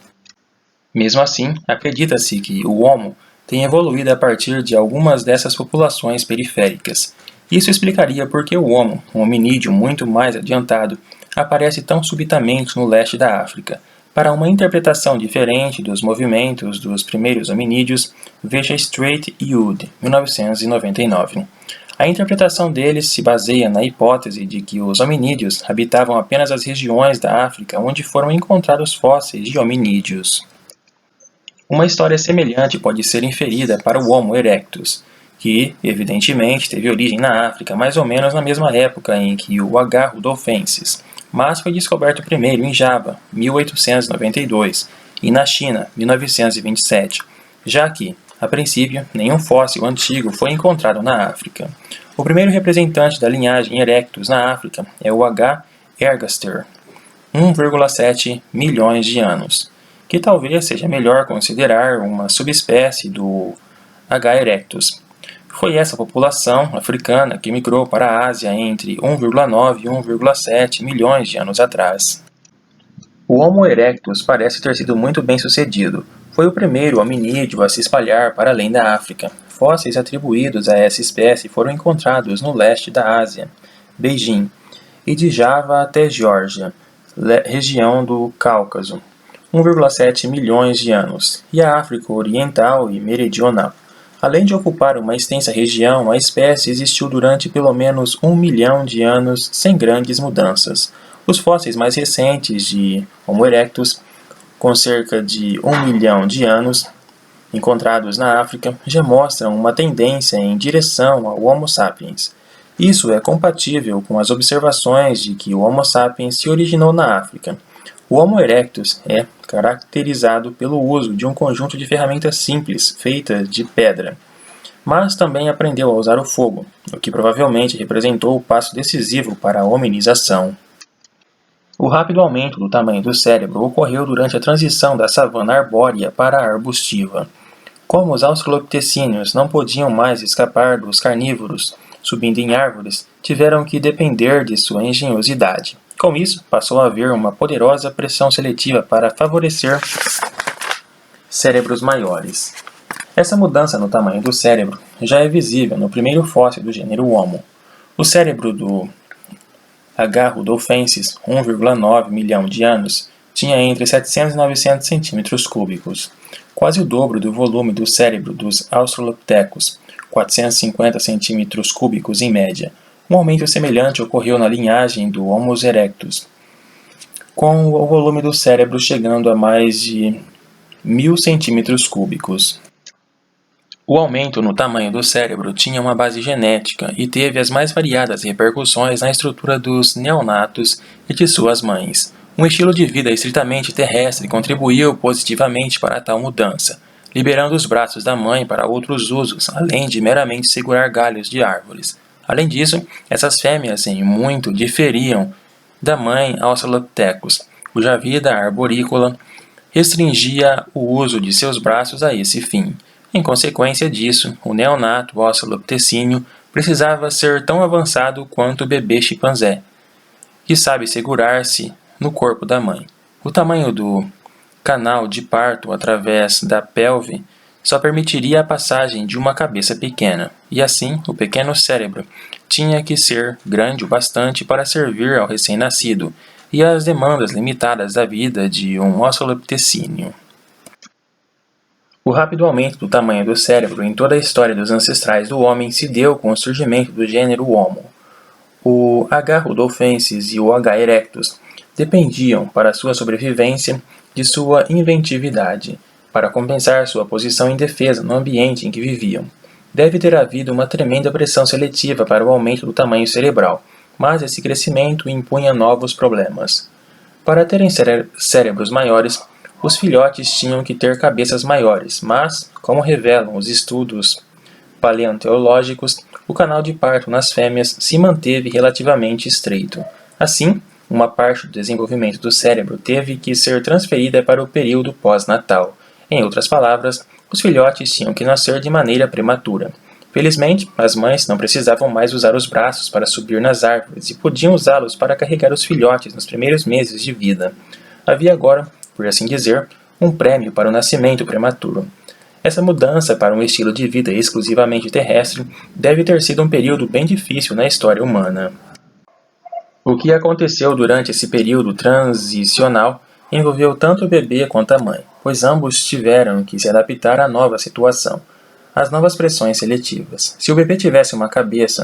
Mesmo assim, acredita-se que o Homo tenha evoluído a partir de algumas dessas populações periféricas. Isso explicaria por que o Homo, um hominídeo muito mais adiantado, aparece tão subitamente no leste da África. Para uma interpretação diferente dos movimentos dos primeiros hominídeos, veja Strait e Wood, 1999. A interpretação deles se baseia na hipótese de que os hominídeos habitavam apenas as regiões da África onde foram encontrados fósseis de hominídeos. Uma história semelhante pode ser inferida para o Homo erectus, que, evidentemente, teve origem na África mais ou menos na mesma época em que o H. rudolfensis, mas foi descoberto primeiro em Java, 1892, e na China, 1927, já que, a princípio, nenhum fóssil antigo foi encontrado na África. O primeiro representante da linhagem Erectus na África é o H. ergaster, 1,7 milhões de anos, que talvez seja melhor considerar uma subespécie do H. erectus. Foi essa população africana que migrou para a Ásia entre 1,9 e 1,7 milhões de anos atrás. O Homo erectus parece ter sido muito bem sucedido. Foi o primeiro hominídeo a se espalhar para além da África. Fósseis atribuídos a essa espécie foram encontrados no leste da Ásia, Beijing, e de Java até Geórgia, região do Cáucaso, 1,7 milhões de anos, e a África Oriental e Meridional. Além de ocupar uma extensa região, a espécie existiu durante pelo menos 1 milhão de anos sem grandes mudanças. Os fósseis mais recentes de Homo erectus, com cerca de 1 milhão de anos, encontrados na África, já mostram uma tendência em direção ao Homo sapiens. Isso é compatível com as observações de que o Homo sapiens se originou na África. O Homo erectus é caracterizado pelo uso de um conjunto de ferramentas simples, feitas de pedra, mas também aprendeu a usar o fogo, o que provavelmente representou o passo decisivo para a hominização. O rápido aumento do tamanho do cérebro ocorreu durante a transição da savana arbórea para a arbustiva. Como os australopitecíneos não podiam mais escapar dos carnívoros subindo em árvores, tiveram que depender de sua engenhosidade. Com isso, passou a haver uma poderosa pressão seletiva para favorecer cérebros maiores. Essa mudança no tamanho do cérebro já é visível no primeiro fóssil do gênero Homo. O cérebro do H. rudolfensis, 1,9 milhão de anos, tinha entre 700 e 900 centímetros cúbicos, quase o dobro do volume do cérebro dos Australopithecus, 450 centímetros cúbicos em média. Um aumento semelhante ocorreu na linhagem do Homo erectus, com o volume do cérebro chegando a mais de 1000 centímetros cúbicos. O aumento no tamanho do cérebro tinha uma base genética e teve as mais variadas repercussões na estrutura dos neonatos e de suas mães. Um estilo de vida estritamente terrestre contribuiu positivamente para tal mudança, liberando os braços da mãe para outros usos, além de meramente segurar galhos de árvores. Além disso, essas fêmeas em muito diferiam da mãe Australopithecus, cuja vida arborícola restringia o uso de seus braços a esse fim. Em consequência disso, o neonato australopithecíneo precisava ser tão avançado quanto o bebê chimpanzé, que sabe segurar-se no corpo da mãe. O tamanho do canal de parto através da pelve só permitiria a passagem de uma cabeça pequena, e assim o pequeno cérebro tinha que ser grande o bastante para servir ao recém-nascido e às demandas limitadas da vida de um australopithecíneo. O rápido aumento do tamanho do cérebro em toda a história dos ancestrais do homem se deu com o surgimento do gênero Homo. O H. rudolfensis e o H. erectus dependiam, para sua sobrevivência, de sua inventividade, para compensar sua posição indefesa no ambiente em que viviam. Deve ter havido uma tremenda pressão seletiva para o aumento do tamanho cerebral, mas esse crescimento impunha novos problemas. Para terem cérebros maiores, os filhotes tinham que ter cabeças maiores, mas, como revelam os estudos paleontológicos, o canal de parto nas fêmeas se manteve relativamente estreito. Assim, uma parte do desenvolvimento do cérebro teve que ser transferida para o período pós-natal. Em outras palavras, os filhotes tinham que nascer de maneira prematura. Felizmente, as mães não precisavam mais usar os braços para subir nas árvores e podiam usá-los para carregar os filhotes nos primeiros meses de vida. Havia agora, por assim dizer, um prêmio para o nascimento prematuro. Essa mudança para um estilo de vida exclusivamente terrestre deve ter sido um período bem difícil na história humana. O que aconteceu durante esse período transicional envolveu tanto o bebê quanto a mãe, pois ambos tiveram que se adaptar à nova situação, às novas pressões seletivas. Se o bebê tivesse uma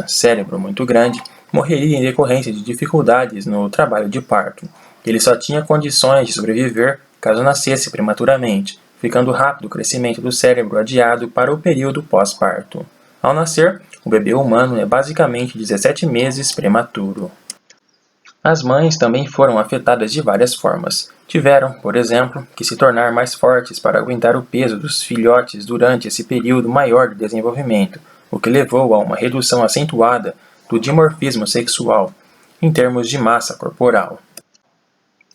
cérebro muito grande, morreria em decorrência de dificuldades no trabalho de parto. Ele só tinha condições de sobreviver caso nascesse prematuramente, ficando rápido o crescimento do cérebro adiado para o período pós-parto. Ao nascer, o bebê humano é basicamente 17 meses prematuro. As mães também foram afetadas de várias formas. Tiveram, por exemplo, que se tornar mais fortes para aguentar o peso dos filhotes durante esse período maior de desenvolvimento, o que levou a uma redução acentuada do dimorfismo sexual, em termos de massa corporal.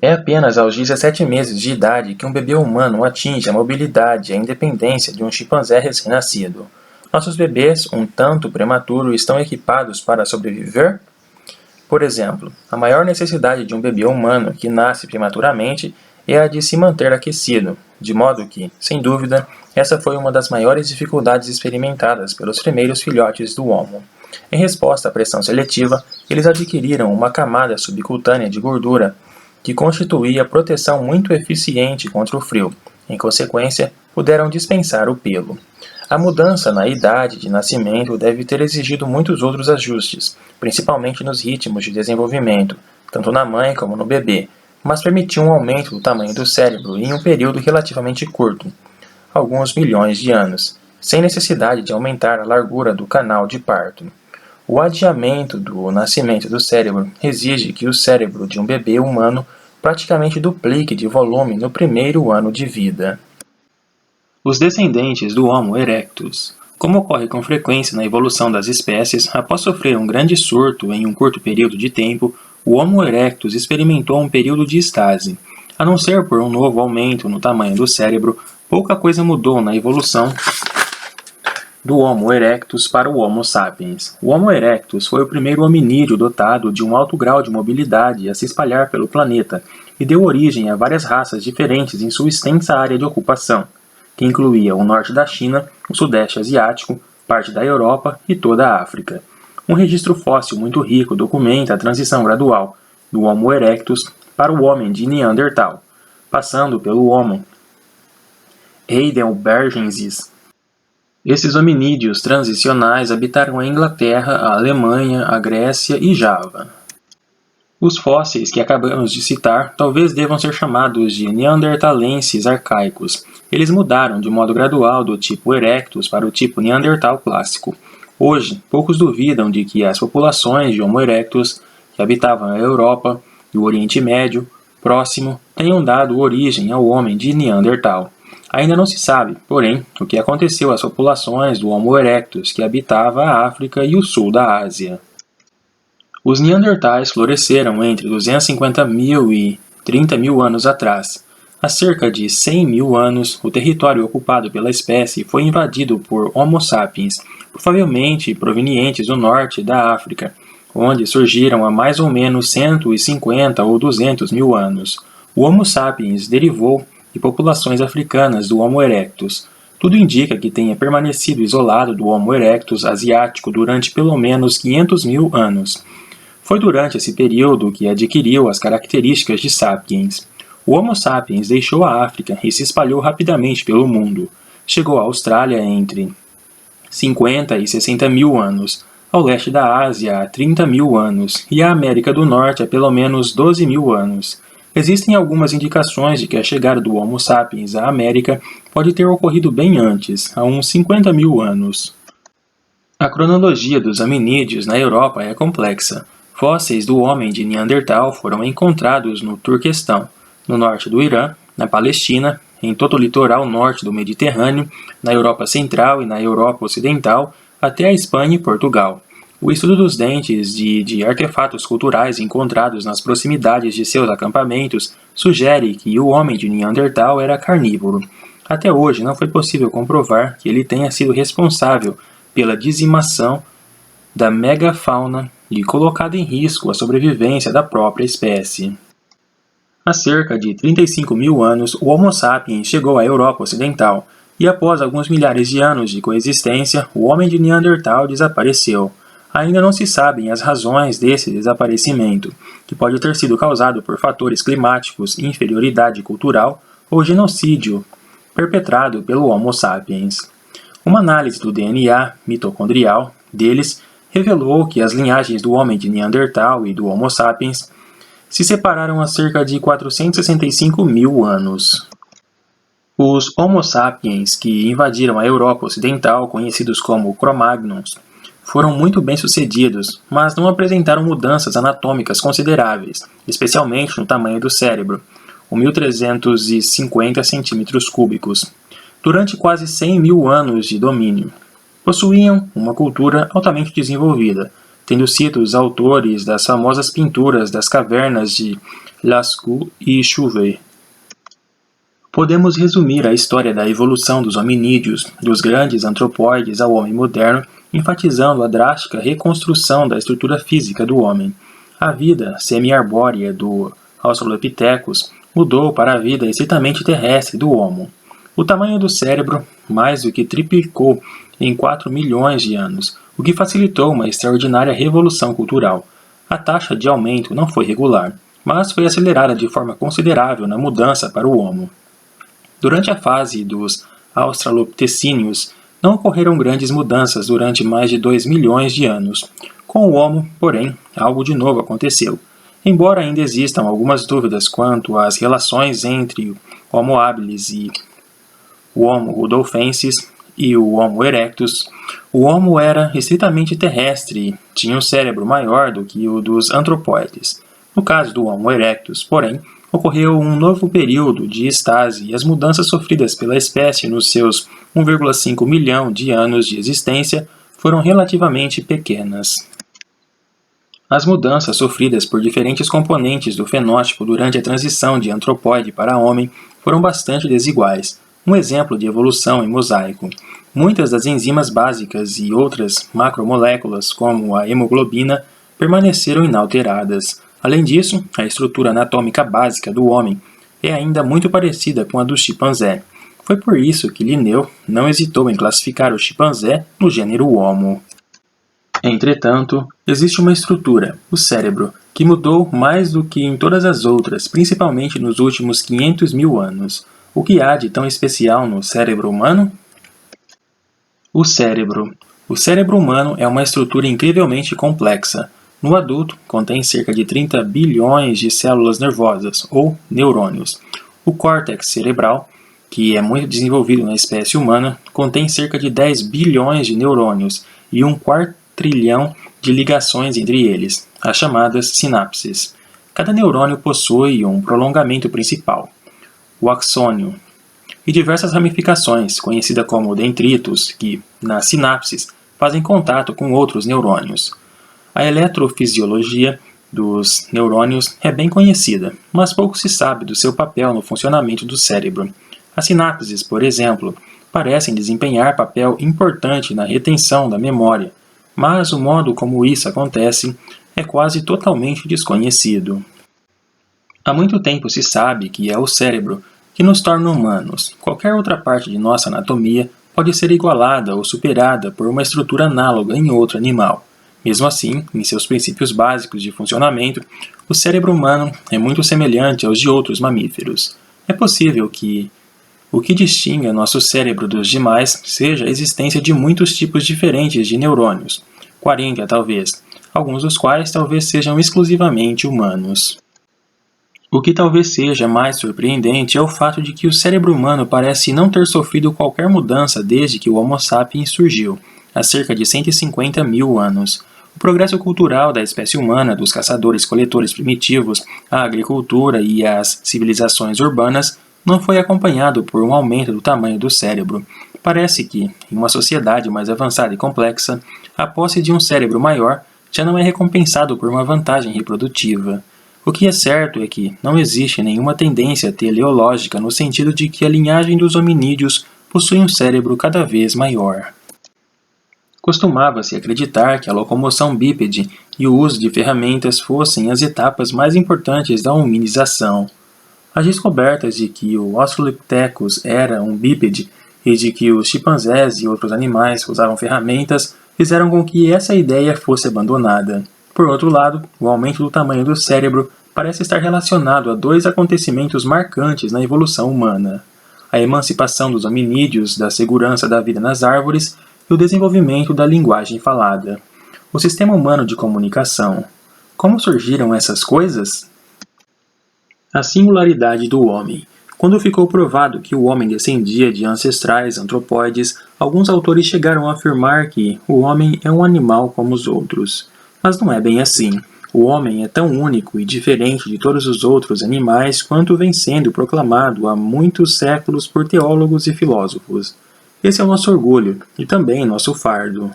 É apenas aos 17 meses de idade que um bebê humano atinge a mobilidade e a independência de um chimpanzé recém-nascido. Nossos bebês, um tanto prematuros, estão equipados para sobreviver? Por exemplo, a maior necessidade de um bebê humano que nasce prematuramente é a de se manter aquecido, de modo que, sem dúvida, essa foi uma das maiores dificuldades experimentadas pelos primeiros filhotes do Homo. Em resposta à pressão seletiva, eles adquiriram uma camada subcutânea de gordura que constituía proteção muito eficiente contra o frio. Em consequência, puderam dispensar o pelo. A mudança na idade de nascimento deve ter exigido muitos outros ajustes, principalmente nos ritmos de desenvolvimento, tanto na mãe como no bebê, mas permitiu um aumento do tamanho do cérebro em um período relativamente curto, alguns milhões de anos, sem necessidade de aumentar a largura do canal de parto. O adiamento do nascimento do cérebro exige que o cérebro de um bebê humano praticamente duplique de volume no primeiro ano de vida. Os descendentes do Homo erectus. Como ocorre com frequência na evolução das espécies, após sofrer um grande surto em um curto período de tempo, o Homo erectus experimentou um período de estase. A não ser por um novo aumento no tamanho do cérebro, pouca coisa mudou na evolução do Homo erectus para o Homo sapiens. O Homo erectus foi o primeiro hominídeo dotado de um alto grau de mobilidade a se espalhar pelo planeta e deu origem a várias raças diferentes em sua extensa área de ocupação, que incluía o norte da China, o sudeste asiático, parte da Europa e toda a África. Um registro fóssil muito rico documenta a transição gradual do Homo erectus para o homem de Neandertal, passando pelo Homo heidelbergensis. Esses hominídeos transicionais habitaram a Inglaterra, a Alemanha, a Grécia e Java. Os fósseis que acabamos de citar talvez devam ser chamados de neandertalenses arcaicos. Eles mudaram de modo gradual do tipo erectus para o tipo neandertal clássico. Hoje, poucos duvidam de que as populações de Homo erectus que habitavam a Europa e o Oriente Médio próximo tenham dado origem ao homem de Neandertal. Ainda não se sabe, porém, o que aconteceu às populações do Homo erectus que habitava a África e o sul da Ásia. Os Neandertais floresceram entre 250.000 e 30.000 anos atrás. Há cerca de 100.000 anos, o território ocupado pela espécie foi invadido por Homo sapiens, provavelmente provenientes do norte da África, onde surgiram há mais ou menos 150 ou 200.000 anos. O Homo sapiens derivou de populações africanas do Homo erectus. Tudo indica que tenha permanecido isolado do Homo erectus asiático durante pelo menos 500.000 anos. Foi durante esse período que adquiriu as características de sapiens. O Homo sapiens deixou a África e se espalhou rapidamente pelo mundo. Chegou à Austrália entre 50 e 60.000 anos, ao leste da Ásia há 30.000 anos e à América do Norte há pelo menos 12.000 anos. Existem algumas indicações de que a chegada do Homo sapiens à América pode ter ocorrido bem antes, há uns 50.000 anos. A cronologia dos hominídeos na Europa é complexa. Fósseis do homem de Neandertal foram encontrados no Turquestão, no norte do Irã, na Palestina, em todo o litoral norte do Mediterrâneo, na Europa Central e na Europa Ocidental, até a Espanha e Portugal. O estudo dos dentes de artefatos culturais encontrados nas proximidades de seus acampamentos sugere que o homem de Neandertal era carnívoro. Até hoje não foi possível comprovar que ele tenha sido responsável pela dizimação da megafauna e colocado em risco a sobrevivência da própria espécie. Há cerca de 35.000 anos, o Homo sapiens chegou à Europa Ocidental, e após alguns milhares de anos de coexistência, o homem de Neandertal desapareceu. Ainda não se sabem as razões desse desaparecimento, que pode ter sido causado por fatores climáticos, inferioridade cultural ou genocídio perpetrado pelo Homo sapiens. Uma análise do DNA mitocondrial deles revelou que as linhagens do homem de Neandertal e do Homo sapiens se separaram há cerca de 465.000 anos. Os Homo sapiens que invadiram a Europa Ocidental, conhecidos como Cro-Magnons, foram muito bem-sucedidos, mas não apresentaram mudanças anatômicas consideráveis, especialmente no tamanho do cérebro, 1.350 cm3, durante quase 100.000 anos de domínio. Possuíam uma cultura altamente desenvolvida, tendo sido os autores das famosas pinturas das cavernas de Lascaux e Chauvet. Podemos resumir a história da evolução dos hominídeos, dos grandes antropóides ao homem moderno, enfatizando a drástica reconstrução da estrutura física do homem. A vida semi-arbórea do Australopithecus mudou para a vida estritamente terrestre do Homo. O tamanho do cérebro mais do que triplicou em 4 milhões de anos, o que facilitou uma extraordinária revolução cultural. A taxa de aumento não foi regular, mas foi acelerada de forma considerável na mudança para o Homo. Durante a fase dos australopitecíneos, não ocorreram grandes mudanças durante mais de 2 milhões de anos. Com o Homo, porém, algo de novo aconteceu. Embora ainda existam algumas dúvidas quanto às relações entre o Homo habilis e o Homo rudolfensis e o Homo erectus, o Homo era estritamente terrestre e tinha um cérebro maior do que o dos antropóides. No caso do Homo erectus, porém, ocorreu um novo período de estase e as mudanças sofridas pela espécie nos seus 1,5 milhão de anos de existência foram relativamente pequenas. As mudanças sofridas por diferentes componentes do fenótipo durante a transição de antropóide para homem foram bastante desiguais. Um exemplo de evolução em mosaico. Muitas das enzimas básicas e outras macromoléculas, como a hemoglobina, permaneceram inalteradas. Além disso, a estrutura anatômica básica do homem é ainda muito parecida com a do chimpanzé. Foi por isso que Linneu não hesitou em classificar o chimpanzé no gênero Homo. Entretanto, existe uma estrutura, o cérebro, que mudou mais do que em todas as outras, principalmente nos últimos 500.000 anos. O que há de tão especial no cérebro humano? O cérebro. O cérebro humano é uma estrutura incrivelmente complexa. No adulto, contém cerca de 30 bilhões de células nervosas, ou neurônios. O córtex cerebral, que é muito desenvolvido na espécie humana, contém cerca de 10 bilhões de neurônios e 1 quatrilhão de ligações entre eles, as chamadas sinapses. Cada neurônio possui um prolongamento principal, o axônio, e diversas ramificações, conhecidas como dendritos, que, nas sinapses, fazem contato com outros neurônios. A eletrofisiologia dos neurônios é bem conhecida, mas pouco se sabe do seu papel no funcionamento do cérebro. As sinapses, por exemplo, parecem desempenhar papel importante na retenção da memória, mas o modo como isso acontece é quase totalmente desconhecido. Há muito tempo se sabe que é o cérebro que nos torna humanos. Qualquer outra parte de nossa anatomia pode ser igualada ou superada por uma estrutura análoga em outro animal. Mesmo assim, em seus princípios básicos de funcionamento, o cérebro humano é muito semelhante aos de outros mamíferos. É possível que o que distinga nosso cérebro dos demais seja a existência de muitos tipos diferentes de neurônios, 40 talvez, alguns dos quais talvez sejam exclusivamente humanos. O que talvez seja mais surpreendente é o fato de que o cérebro humano parece não ter sofrido qualquer mudança desde que o Homo sapiens surgiu, há cerca de 150 mil anos. O progresso cultural da espécie humana, dos caçadores-coletores primitivos, a agricultura e as civilizações urbanas, não foi acompanhado por um aumento do tamanho do cérebro. Parece que, em uma sociedade mais avançada e complexa, a posse de um cérebro maior já não é recompensado por uma vantagem reprodutiva. O que é certo é que não existe nenhuma tendência teleológica no sentido de que a linhagem dos hominídeos possui um cérebro cada vez maior. Costumava-se acreditar que a locomoção bípede e o uso de ferramentas fossem as etapas mais importantes da hominização. As descobertas de que o Australopithecus era um bípede e de que os chimpanzés e outros animais usavam ferramentas fizeram com que essa ideia fosse abandonada. Por outro lado, o aumento do tamanho do cérebro parece estar relacionado a dois acontecimentos marcantes na evolução humana: a emancipação dos hominídeos da segurança da vida nas árvores e o desenvolvimento da linguagem falada. O sistema humano de comunicação. Como surgiram essas coisas? A singularidade do homem. Quando ficou provado que o homem descendia de ancestrais antropóides, alguns autores chegaram a afirmar que o homem é um animal como os outros. Mas não é bem assim. O homem é tão único e diferente de todos os outros animais quanto vem sendo proclamado há muitos séculos por teólogos e filósofos. Esse é o nosso orgulho e também nosso fardo.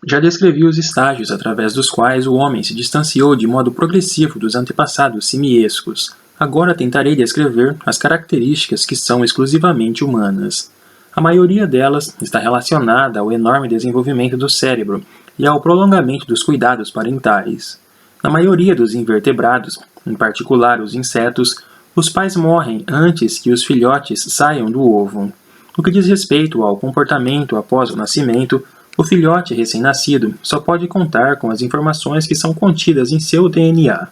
Já descrevi os estágios através dos quais o homem se distanciou de modo progressivo dos antepassados simiescos. Agora tentarei descrever as características que são exclusivamente humanas. A maioria delas está relacionada ao enorme desenvolvimento do cérebro e ao prolongamento dos cuidados parentais. Na maioria dos invertebrados, em particular os insetos, os pais morrem antes que os filhotes saiam do ovo. No que diz respeito ao comportamento após o nascimento, o filhote recém-nascido só pode contar com as informações que são contidas em seu DNA.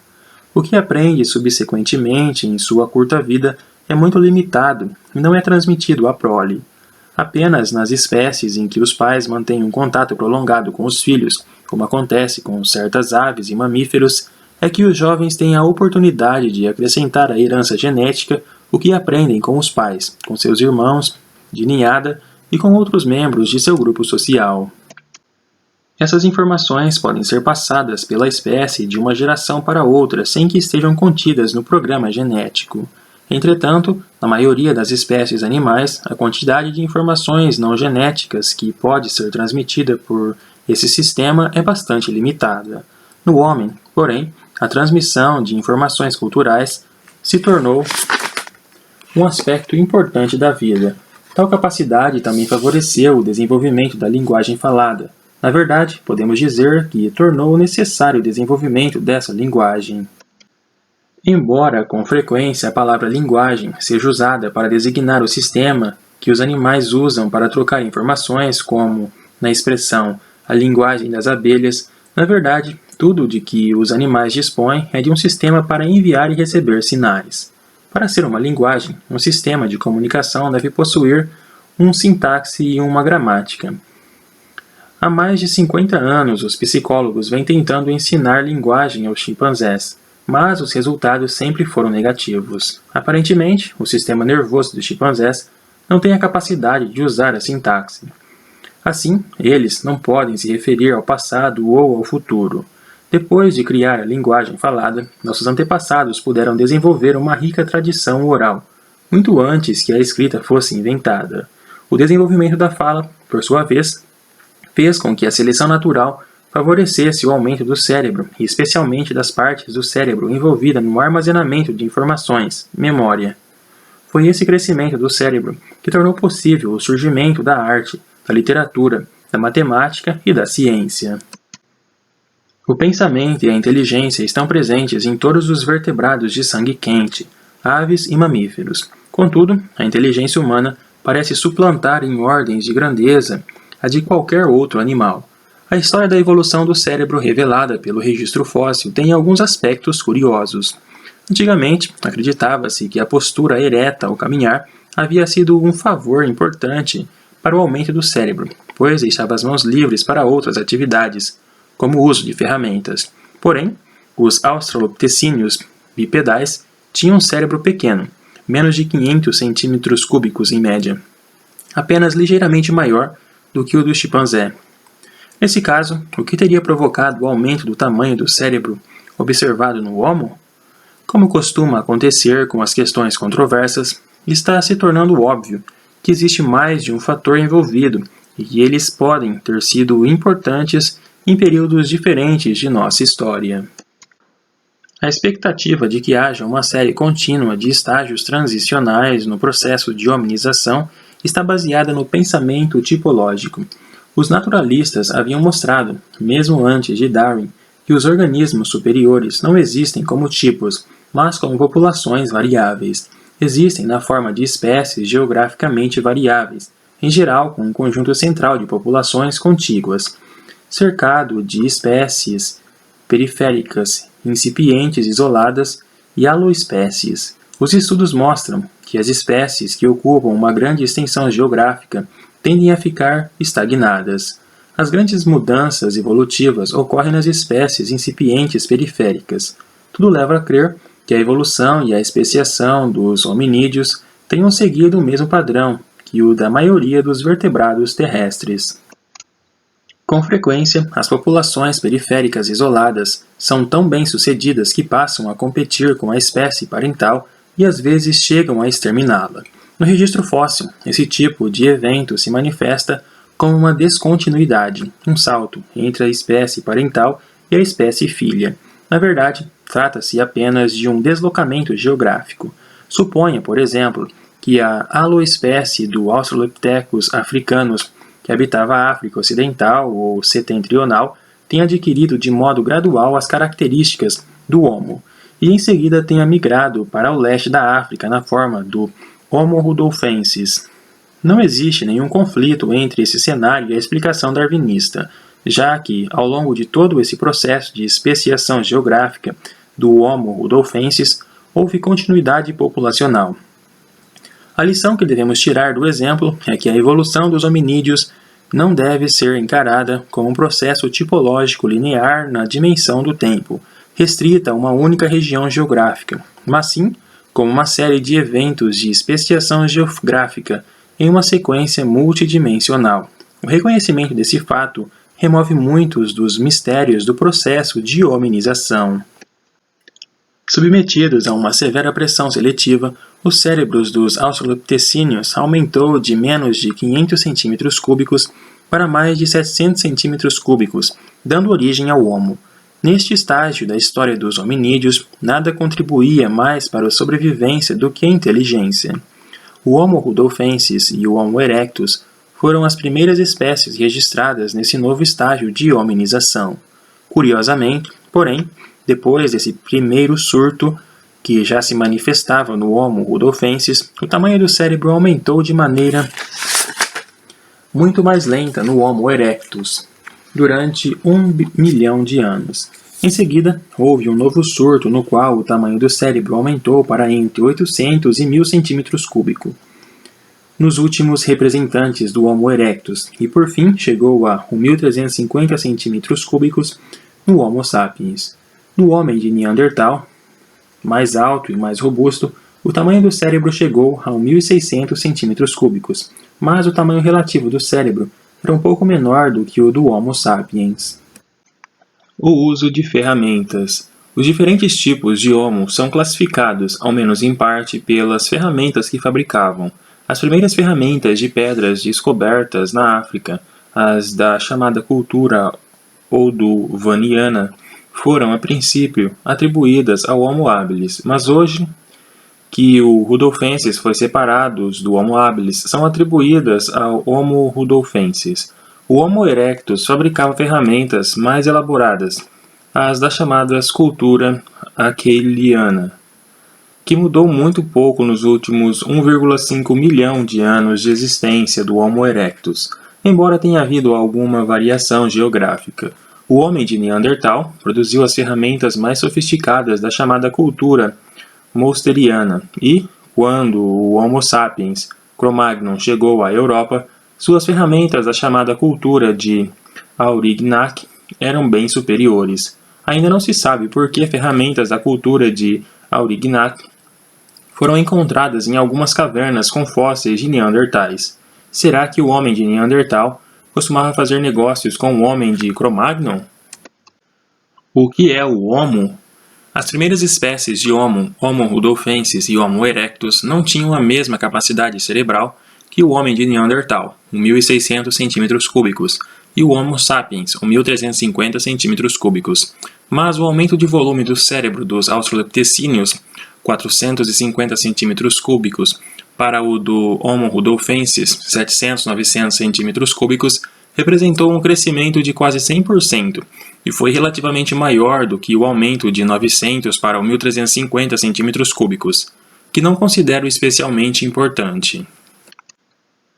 O que aprende subsequentemente em sua curta vida é muito limitado e não é transmitido à prole. Apenas nas espécies em que os pais mantêm um contato prolongado com os filhos, como acontece com certas aves e mamíferos, é que os jovens têm a oportunidade de acrescentar à herança genética o que aprendem com os pais, com seus irmãos, de ninhada e com outros membros de seu grupo social. Essas informações podem ser passadas pela espécie de uma geração para outra sem que estejam contidas no programa genético. Entretanto, na maioria das espécies animais, a quantidade de informações não genéticas que pode ser transmitida por esse sistema é bastante limitada. No homem, porém, a transmissão de informações culturais se tornou um aspecto importante da vida. Tal capacidade também favoreceu o desenvolvimento da linguagem falada. Na verdade, podemos dizer que tornou necessário o desenvolvimento dessa linguagem. Embora com frequência a palavra linguagem seja usada para designar o sistema que os animais usam para trocar informações, como na expressão a linguagem das abelhas, na verdade, tudo de que os animais dispõem é de um sistema para enviar e receber sinais. Para ser uma linguagem, um sistema de comunicação deve possuir um sintaxe e uma gramática. Há mais de 50 anos, os psicólogos vêm tentando ensinar linguagem aos chimpanzés, mas os resultados sempre foram negativos. Aparentemente, o sistema nervoso dos chimpanzés não tem a capacidade de usar a sintaxe. Assim, eles não podem se referir ao passado ou ao futuro. Depois de criar a linguagem falada, nossos antepassados puderam desenvolver uma rica tradição oral, muito antes que a escrita fosse inventada. O desenvolvimento da fala, por sua vez, fez com que a seleção natural favorecesse o aumento do cérebro, e especialmente das partes do cérebro envolvida no armazenamento de informações, memória. Foi esse crescimento do cérebro que tornou possível o surgimento da arte, da literatura, da matemática e da ciência. O pensamento e a inteligência estão presentes em todos os vertebrados de sangue quente, aves e mamíferos. Contudo, a inteligência humana parece suplantar em ordens de grandeza a de qualquer outro animal. A história da evolução do cérebro revelada pelo registro fóssil tem alguns aspectos curiosos. Antigamente, acreditava-se que a postura ereta ao caminhar havia sido um favor importante para o aumento do cérebro, pois deixava as mãos livres para outras atividades, como o uso de ferramentas. Porém, os australopitecíneos bipedais tinham um cérebro pequeno, menos de 500 centímetros cúbicos em média, apenas ligeiramente maior do que o do chimpanzé. Nesse caso, o que teria provocado o aumento do tamanho do cérebro observado no Homo? Como costuma acontecer com as questões controversas, está se tornando óbvio que existe mais de um fator envolvido e que eles podem ter sido importantes em períodos diferentes de nossa história. A expectativa de que haja uma série contínua de estágios transicionais no processo de hominização está baseada no pensamento tipológico. Os naturalistas haviam mostrado, mesmo antes de Darwin, que os organismos superiores não existem como tipos, mas como populações variáveis. Existem na forma de espécies geograficamente variáveis, em geral com um conjunto central de populações contíguas, cercado de espécies periféricas, incipientes isoladas e aloespécies. Os estudos mostram que as espécies que ocupam uma grande extensão geográfica tendem a ficar estagnadas. As grandes mudanças evolutivas ocorrem nas espécies incipientes periféricas. Tudo leva a crer que a evolução e a especiação dos hominídeos tenham seguido o mesmo padrão que o da maioria dos vertebrados terrestres. Com frequência, as populações periféricas isoladas são tão bem-sucedidas que passam a competir com a espécie parental e às vezes chegam a exterminá-la. No registro fóssil, esse tipo de evento se manifesta como uma descontinuidade, um salto entre a espécie parental e a espécie filha. Na verdade, trata-se apenas de um deslocamento geográfico. Suponha, por exemplo, que a aloespécie do Australopithecus africanus, que habitava a África Ocidental ou Setentrional, tenha adquirido de modo gradual as características do Homo, e em seguida tenha migrado para o leste da África na forma do Homo rudolfensis. Não existe nenhum conflito entre esse cenário e a explicação darwinista, já que, ao longo de todo esse processo de especiação geográfica do Homo rudolfensis, houve continuidade populacional. A lição que devemos tirar do exemplo é que a evolução dos hominídeos não deve ser encarada como um processo tipológico linear na dimensão do tempo, restrita a uma única região geográfica, mas sim como uma série de eventos de especiação geográfica em uma sequência multidimensional. O reconhecimento desse fato remove muitos dos mistérios do processo de hominização. Submetidos a uma severa pressão seletiva, os cérebros dos australopitecíneos aumentou de menos de 500 centímetros cúbicos para mais de 700 centímetros cúbicos, dando origem ao Homo. Neste estágio da história dos hominídeos, nada contribuía mais para a sobrevivência do que a inteligência. O Homo rudolfensis e o Homo erectus foram as primeiras espécies registradas nesse novo estágio de hominização. Curiosamente, porém, depois desse primeiro surto, que já se manifestava no Homo rudolfensis, o tamanho do cérebro aumentou de maneira muito mais lenta no Homo erectus, durante 1 milhão de anos. Em seguida, houve um novo surto no qual o tamanho do cérebro aumentou para entre 800 e 1000 centímetros cúbicos, nos últimos representantes do Homo erectus, e por fim chegou a 1.350 centímetros cúbicos no Homo sapiens. No homem de Neandertal, mais alto e mais robusto, o tamanho do cérebro chegou a 1.600 centímetros cúbicos, mas o tamanho relativo do cérebro era um pouco menor do que o do Homo sapiens. O uso de ferramentas. Os diferentes tipos de homo são classificados, ao menos em parte, pelas ferramentas que fabricavam. As primeiras ferramentas de pedras descobertas na África, as da chamada cultura olduvaniana, foram, a princípio, atribuídas ao Homo habilis, mas hoje que o rudolfensis foi separado do Homo habilis, são atribuídas ao Homo rudolfensis. O Homo erectus fabricava ferramentas mais elaboradas, as da chamada cultura aqueliana, que mudou muito pouco nos últimos 1,5 milhão de anos de existência do Homo erectus, embora tenha havido alguma variação geográfica. O homem de Neandertal produziu as ferramentas mais sofisticadas da chamada cultura mosteriana e, quando o Homo sapiens Cro-Magnon chegou à Europa, suas ferramentas da chamada cultura de Aurignac eram bem superiores. Ainda não se sabe por que ferramentas da cultura de Aurignac foram encontradas em algumas cavernas com fósseis de Neandertais. Será que o homem de Neandertal costumava fazer negócios com o homem de Cro-Magnon? O que é o Homo? As primeiras espécies de Homo, Homo rudolfensis e Homo erectus, não tinham a mesma capacidade cerebral que o homem de Neandertal, 1.600 cm3, e o Homo sapiens, 1.350 cm3. Mas o aumento de volume do cérebro dos australopitecíneos, 450 cm3, para o do Homo rudolfensis, 700-900 cm3, representou um crescimento de quase 100% e foi relativamente maior do que o aumento de 900 para 1.350 cm3, que não considero especialmente importante.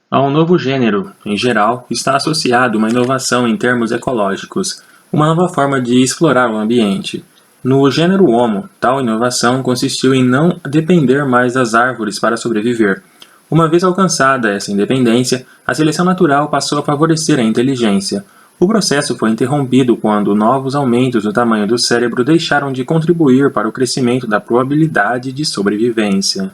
A um novo gênero, em geral, está associado uma inovação em termos ecológicos, uma nova forma de explorar o ambiente. No gênero Homo, tal inovação consistiu em não depender mais das árvores para sobreviver. Uma vez alcançada essa independência, a seleção natural passou a favorecer a inteligência. O processo foi interrompido quando novos aumentos no tamanho do cérebro deixaram de contribuir para o crescimento da probabilidade de sobrevivência.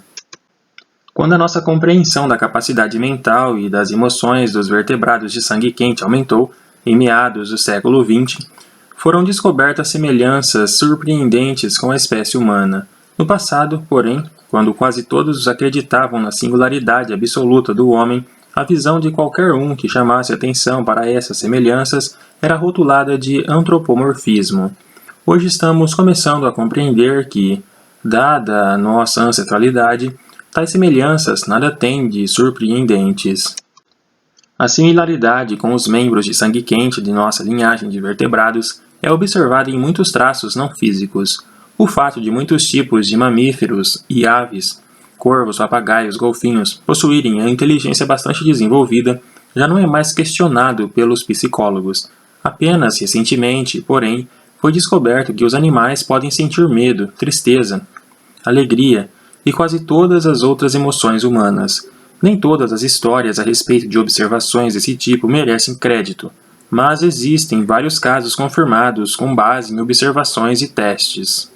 Quando a nossa compreensão da capacidade mental e das emoções dos vertebrados de sangue quente aumentou, em meados do século XX, foram descobertas semelhanças surpreendentes com a espécie humana. No passado, porém, quando quase todos acreditavam na singularidade absoluta do homem, a visão de qualquer um que chamasse atenção para essas semelhanças era rotulada de antropomorfismo. Hoje estamos começando a compreender que, dada a nossa ancestralidade, tais semelhanças nada têm de surpreendentes. A similaridade com os membros de sangue quente de nossa linhagem de vertebrados é observada em muitos traços não físicos. O fato de muitos tipos de mamíferos e aves, corvos, papagaios, golfinhos, possuírem a inteligência bastante desenvolvida já não é mais questionado pelos psicólogos. Apenas recentemente, porém, foi descoberto que os animais podem sentir medo, tristeza, alegria e quase todas as outras emoções humanas. Nem todas as histórias a respeito de observações desse tipo merecem crédito, mas existem vários casos confirmados com base em observações e testes.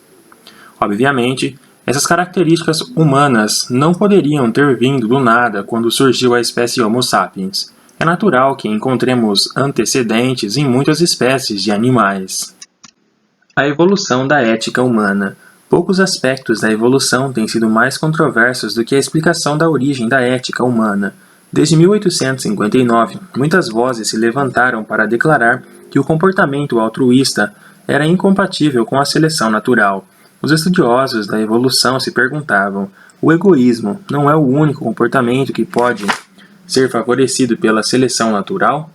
Obviamente, essas características humanas não poderiam ter vindo do nada quando surgiu a espécie Homo sapiens. É natural que encontremos antecedentes em muitas espécies de animais. A evolução da ética humana. Poucos aspectos da evolução têm sido mais controversos do que a explicação da origem da ética humana. Desde 1859, muitas vozes se levantaram para declarar que o comportamento altruísta era incompatível com a seleção natural. Os estudiosos da evolução se perguntavam: o egoísmo não é o único comportamento que pode ser favorecido pela seleção natural?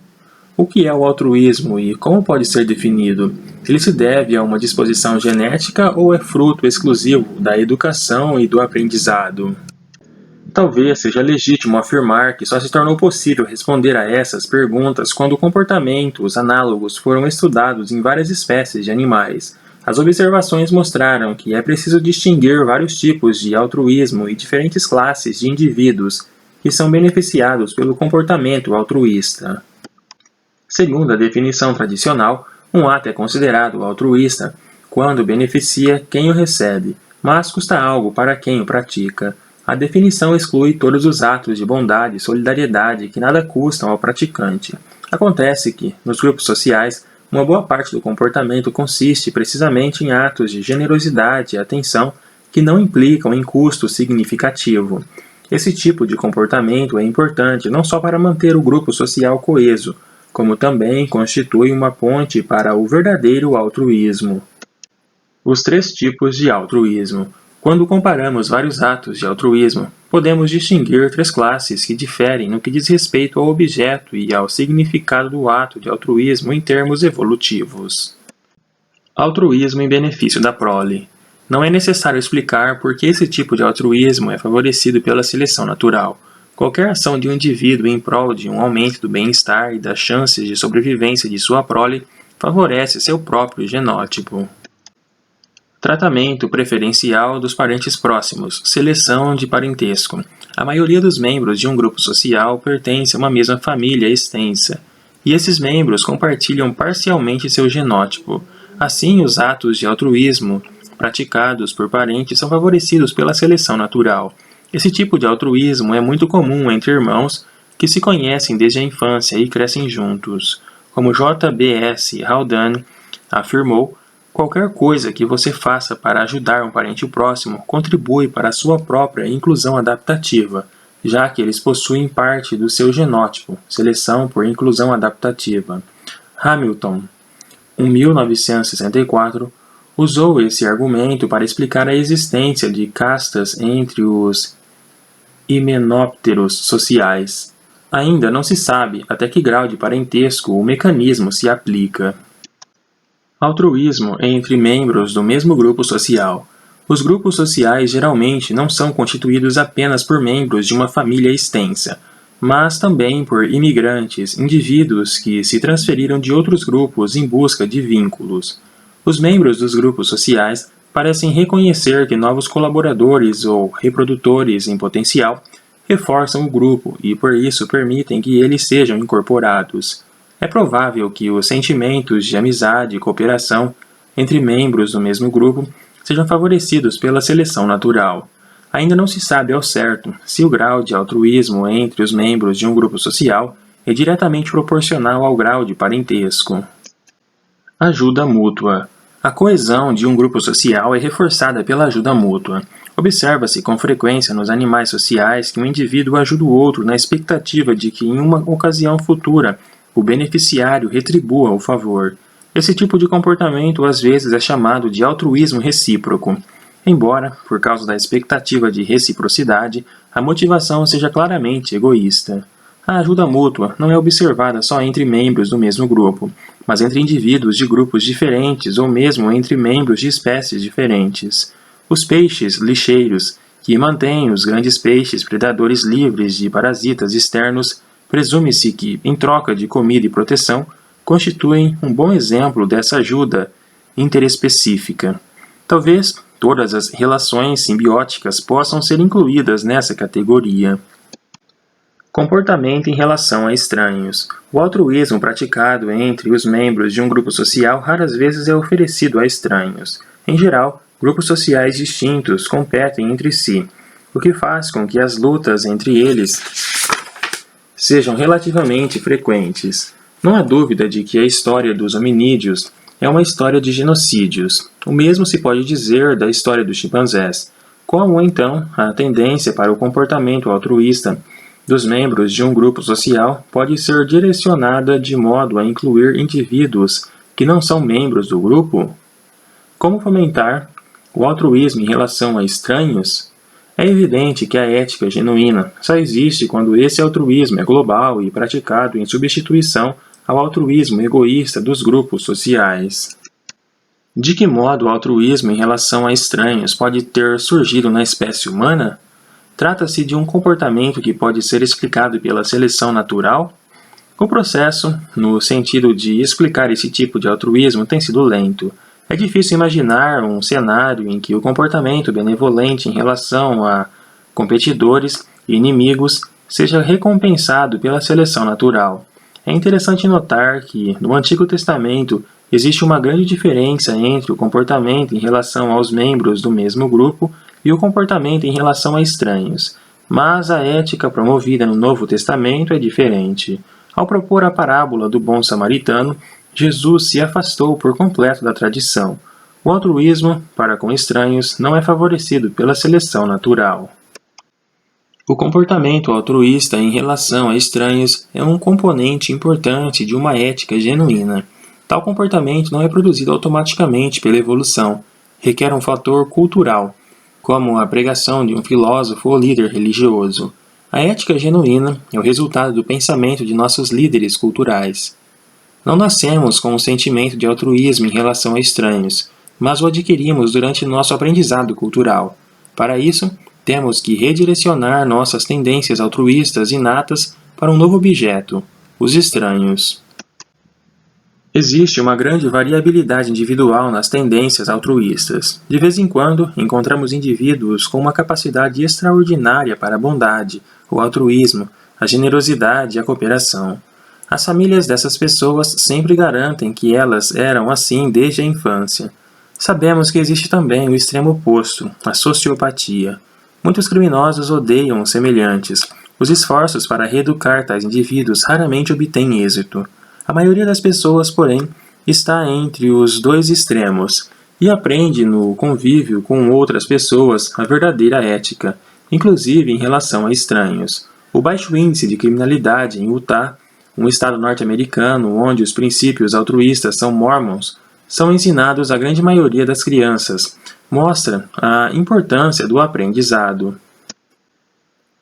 O que é o altruísmo e como pode ser definido? Ele se deve a uma disposição genética ou é fruto exclusivo da educação e do aprendizado? Talvez seja legítimo afirmar que só se tornou possível responder a essas perguntas quando comportamentos análogos foram estudados em várias espécies de animais. As observações mostraram que é preciso distinguir vários tipos de altruísmo e diferentes classes de indivíduos que são beneficiados pelo comportamento altruísta. Segundo a definição tradicional, um ato é considerado altruísta quando beneficia quem o recebe, mas custa algo para quem o pratica. A definição exclui todos os atos de bondade e solidariedade que nada custam ao praticante. Acontece que, nos grupos sociais, Uma boa parte do comportamento consiste precisamente em atos de generosidade e atenção que não implicam em custo significativo. Esse tipo de comportamento é importante não só para manter o grupo social coeso, como também constitui uma ponte para o verdadeiro altruísmo. Os 3 tipos de altruísmo. Quando comparamos vários atos de altruísmo, podemos distinguir 3 classes que diferem no que diz respeito ao objeto e ao significado do ato de altruísmo em termos evolutivos. Altruísmo em benefício da prole. Não é necessário explicar por que esse tipo de altruísmo é favorecido pela seleção natural. Qualquer ação de um indivíduo em prol de um aumento do bem-estar e das chances de sobrevivência de sua prole favorece seu próprio genótipo. Tratamento preferencial dos parentes próximos. Seleção de parentesco. A maioria dos membros de um grupo social pertence a uma mesma família extensa, e esses membros compartilham parcialmente seu genótipo. Assim, os atos de altruísmo praticados por parentes são favorecidos pela seleção natural. Esse tipo de altruísmo é muito comum entre irmãos que se conhecem desde a infância e crescem juntos. Como J.B.S. Haldane afirmou, qualquer coisa que você faça para ajudar um parente próximo contribui para a sua própria inclusão adaptativa, já que eles possuem parte do seu genótipo, seleção por inclusão adaptativa. Hamilton, em 1964, usou esse argumento para explicar a existência de castas entre os himenópteros sociais. Ainda não se sabe até que grau de parentesco o mecanismo se aplica. Altruísmo entre membros do mesmo grupo social. Os grupos sociais geralmente não são constituídos apenas por membros de uma família extensa, mas também por imigrantes, indivíduos que se transferiram de outros grupos em busca de vínculos. Os membros dos grupos sociais parecem reconhecer que novos colaboradores ou reprodutores em potencial reforçam o grupo e por isso permitem que eles sejam incorporados. É provável que os sentimentos de amizade e cooperação entre membros do mesmo grupo sejam favorecidos pela seleção natural. Ainda não se sabe ao certo se o grau de altruísmo entre os membros de um grupo social é diretamente proporcional ao grau de parentesco. Ajuda mútua. A coesão de um grupo social é reforçada pela ajuda mútua. Observa-se com frequência nos animais sociais que um indivíduo ajuda o outro na expectativa de que, em uma ocasião futura, o beneficiário retribua o favor. Esse tipo de comportamento às vezes é chamado de altruísmo recíproco. Embora, por causa da expectativa de reciprocidade, a motivação seja claramente egoísta. A ajuda mútua não é observada só entre membros do mesmo grupo, mas entre indivíduos de grupos diferentes ou mesmo entre membros de espécies diferentes. Os peixes lixeiros, que mantêm os grandes peixes predadores livres de parasitas externos, presume-se que, em troca de comida e proteção, constituem um bom exemplo dessa ajuda interespecífica. Talvez todas as relações simbióticas possam ser incluídas nessa categoria. Comportamento em relação a estranhos. O altruísmo praticado entre os membros de um grupo social raras vezes é oferecido a estranhos. Em geral, grupos sociais distintos competem entre si, o que faz com que as lutas entre eles sejam relativamente frequentes. Não há dúvida de que a história dos hominídeos é uma história de genocídios. O mesmo se pode dizer da história dos chimpanzés. Como, então, a tendência para o comportamento altruísta dos membros de um grupo social pode ser direcionada de modo a incluir indivíduos que não são membros do grupo? Como fomentar o altruísmo em relação a estranhos? É evidente que a ética genuína só existe quando esse altruísmo é global e praticado em substituição ao altruísmo egoísta dos grupos sociais. De que modo o altruísmo em relação a estranhos pode ter surgido na espécie humana? Trata-se de um comportamento que pode ser explicado pela seleção natural? O processo, no sentido de explicar esse tipo de altruísmo, tem sido lento. É difícil imaginar um cenário em que o comportamento benevolente em relação a competidores e inimigos seja recompensado pela seleção natural. É interessante notar que, no Antigo Testamento, existe uma grande diferença entre o comportamento em relação aos membros do mesmo grupo e o comportamento em relação a estranhos. Mas a ética promovida no Novo Testamento é diferente. Ao propor a parábola do bom samaritano, Jesus se afastou por completo da tradição. O altruísmo para com estranhos não é favorecido pela seleção natural. O comportamento altruísta em relação a estranhos é um componente importante de uma ética genuína. Tal comportamento não é produzido automaticamente pela evolução, requer um fator cultural, como a pregação de um filósofo ou líder religioso. A ética genuína é o resultado do pensamento de nossos líderes culturais. Não nascemos com um sentimento de altruísmo em relação a estranhos, mas o adquirimos durante nosso aprendizado cultural. Para isso, temos que redirecionar nossas tendências altruístas inatas para um novo objeto, os estranhos. Existe uma grande variabilidade individual nas tendências altruístas. De vez em quando, encontramos indivíduos com uma capacidade extraordinária para a bondade, o altruísmo, a generosidade e a cooperação. As famílias dessas pessoas sempre garantem que elas eram assim desde a infância. Sabemos que existe também o extremo oposto, a sociopatia. Muitos criminosos odeiam os semelhantes. Os esforços para reeducar tais indivíduos raramente obtêm êxito. A maioria das pessoas, porém, está entre os dois extremos e aprende no convívio com outras pessoas a verdadeira ética, inclusive em relação a estranhos. O baixo índice de criminalidade em Utah, um estado norte-americano onde os princípios altruístas são mormons, são ensinados à grande maioria das crianças, mostra a importância do aprendizado.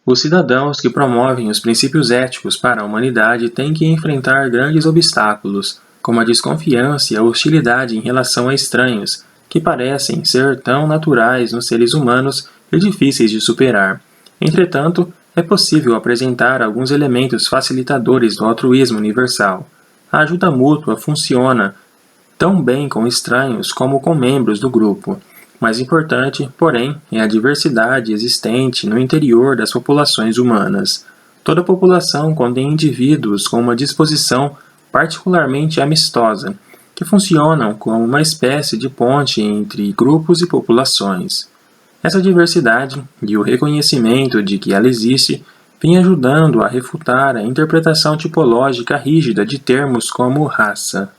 Os cidadãos que promovem os princípios éticos para a humanidade têm que enfrentar grandes obstáculos, como a desconfiança e a hostilidade em relação a estranhos, que parecem ser tão naturais nos seres humanos e difíceis de superar. Entretanto, é possível apresentar alguns elementos facilitadores do altruísmo universal. A ajuda mútua funciona tão bem com estranhos como com membros do grupo. Mais importante, porém, é a diversidade existente no interior das populações humanas. Toda população contém indivíduos com uma disposição particularmente amistosa, que funcionam como uma espécie de ponte entre grupos e populações. Essa diversidade e o reconhecimento de que ela existe vem ajudando a refutar a interpretação tipológica rígida de termos como raça.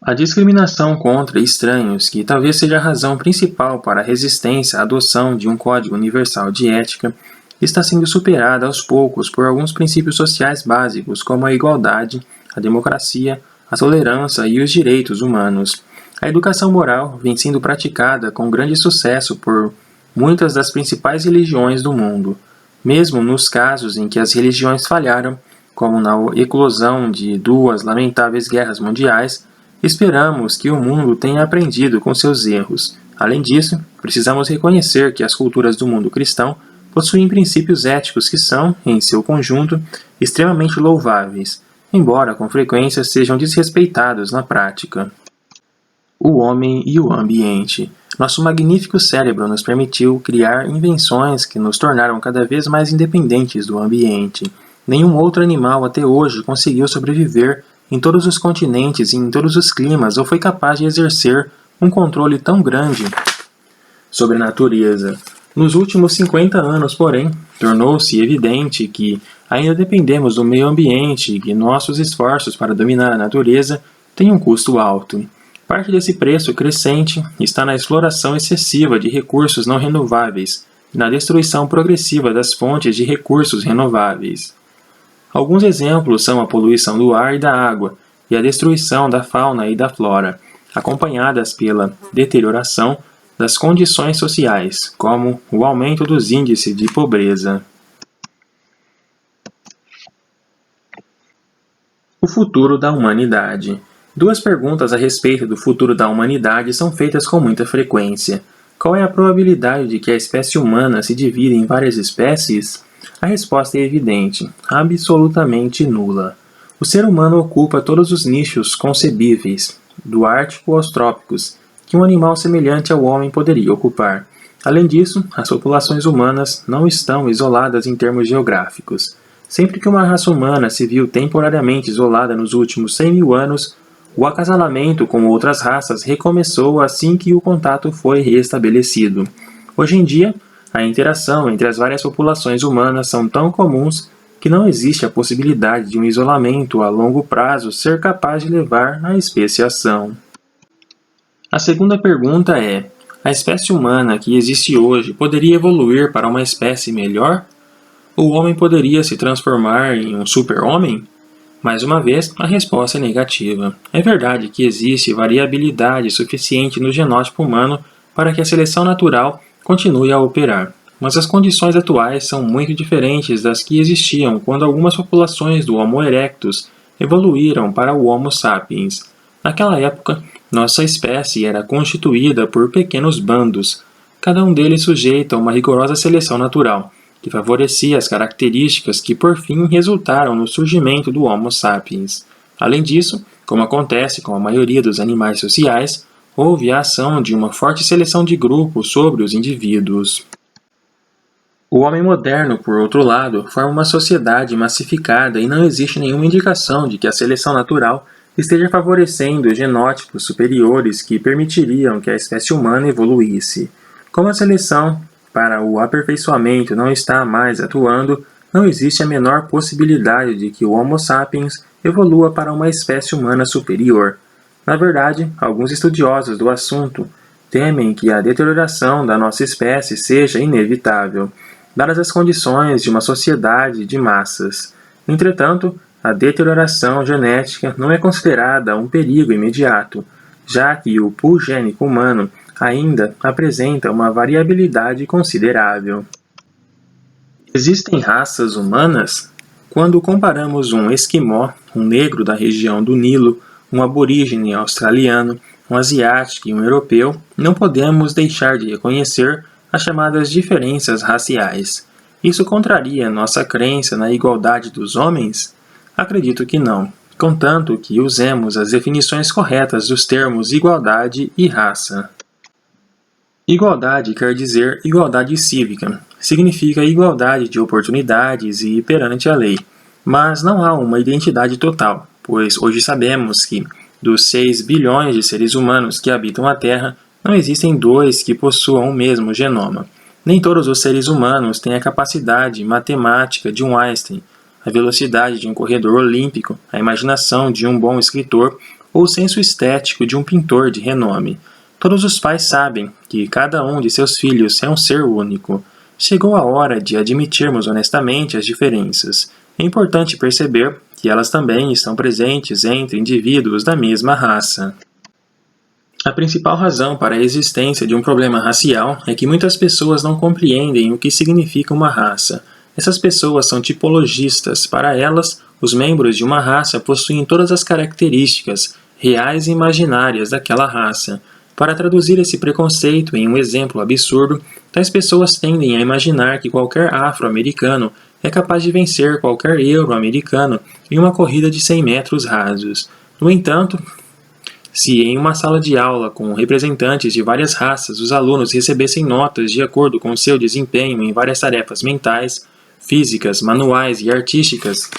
A discriminação contra estranhos, que talvez seja a razão principal para a resistência à adoção de um código universal de ética, está sendo superada aos poucos por alguns princípios sociais básicos como a igualdade, a democracia, a tolerância e os direitos humanos. A educação moral vem sendo praticada com grande sucesso por muitas das principais religiões do mundo. Mesmo nos casos em que as religiões falharam, como na eclosão de duas lamentáveis guerras mundiais, esperamos que o mundo tenha aprendido com seus erros. Além disso, precisamos reconhecer que as culturas do mundo cristão possuem princípios éticos que são, em seu conjunto, extremamente louváveis, embora com frequência sejam desrespeitados na prática. O homem e o ambiente. Nosso magnífico cérebro nos permitiu criar invenções que nos tornaram cada vez mais independentes do ambiente. Nenhum outro animal até hoje conseguiu sobreviver em todos os continentes e em todos os climas ou foi capaz de exercer um controle tão grande sobre a natureza. Nos últimos 50 anos, porém, tornou-se evidente que ainda dependemos do meio ambiente e que nossos esforços para dominar a natureza têm um custo alto. Parte desse preço crescente está na exploração excessiva de recursos não renováveis e na destruição progressiva das fontes de recursos renováveis. Alguns exemplos são a poluição do ar e da água e a destruição da fauna e da flora, acompanhadas pela deterioração das condições sociais, como o aumento dos índices de pobreza. O futuro da humanidade. Duas perguntas a respeito do futuro da humanidade são feitas com muita frequência. Qual é a probabilidade de que a espécie humana se divida em várias espécies? A resposta é evidente, absolutamente nula. O ser humano ocupa todos os nichos concebíveis, do Ártico aos trópicos, que um animal semelhante ao homem poderia ocupar. Além disso, as populações humanas não estão isoladas em termos geográficos. Sempre que uma raça humana se viu temporariamente isolada nos últimos 100.000 anos, o acasalamento com outras raças recomeçou assim que o contato foi restabelecido. Hoje em dia, a interação entre as várias populações humanas são tão comuns que não existe a possibilidade de um isolamento a longo prazo ser capaz de levar à especiação. A segunda pergunta é: a espécie humana que existe hoje poderia evoluir para uma espécie melhor? O homem poderia se transformar em um super-homem? Mais uma vez, a resposta é negativa. É verdade que existe variabilidade suficiente no genótipo humano para que a seleção natural continue a operar, mas as condições atuais são muito diferentes das que existiam quando algumas populações do Homo erectus evoluíram para o Homo sapiens. Naquela época, nossa espécie era constituída por pequenos bandos, cada um deles sujeito a uma rigorosa seleção natural, que favorecia as características que por fim resultaram no surgimento do Homo sapiens. Além disso, como acontece com a maioria dos animais sociais, houve a ação de uma forte seleção de grupo sobre os indivíduos. O homem moderno, por outro lado, forma uma sociedade massificada e não existe nenhuma indicação de que a seleção natural esteja favorecendo genótipos superiores que permitiriam que a espécie humana evoluísse. Como a seleção para o aperfeiçoamento não está mais atuando, não existe a menor possibilidade de que o Homo sapiens evolua para uma espécie humana superior. Na verdade, alguns estudiosos do assunto temem que a deterioração da nossa espécie seja inevitável, dadas as condições de uma sociedade de massas. Entretanto, a deterioração genética não é considerada um perigo imediato, já que o pool gênico humano ainda apresenta uma variabilidade considerável. Existem raças humanas? Quando comparamos um esquimó, um negro da região do Nilo, um aborígene australiano, um asiático e um europeu, não podemos deixar de reconhecer as chamadas diferenças raciais. Isso contraria nossa crença na igualdade dos homens? Acredito que não, contanto que usemos as definições corretas dos termos igualdade e raça. Igualdade quer dizer igualdade cívica, significa igualdade de oportunidades e perante a lei, mas não há uma identidade total, pois hoje sabemos que, dos 6 bilhões de seres humanos que habitam a Terra, não existem 2 que possuam o mesmo genoma. Nem todos os seres humanos têm a capacidade matemática de um Einstein, a velocidade de um corredor olímpico, a imaginação de um bom escritor ou o senso estético de um pintor de renome. Todos os pais sabem que cada um de seus filhos é um ser único. Chegou a hora de admitirmos honestamente as diferenças. É importante perceber que elas também estão presentes entre indivíduos da mesma raça. A principal razão para a existência de um problema racial é que muitas pessoas não compreendem o que significa uma raça. Essas pessoas são tipologistas. Para elas, os membros de uma raça possuem todas as características reais e imaginárias daquela raça. Para traduzir esse preconceito em um exemplo absurdo, tais pessoas tendem a imaginar que qualquer afro-americano é capaz de vencer qualquer euro-americano em uma corrida de 100 metros rasos. No entanto, se em uma sala de aula com representantes de várias raças os alunos recebessem notas de acordo com seu desempenho em várias tarefas mentais, físicas, manuais e artísticas,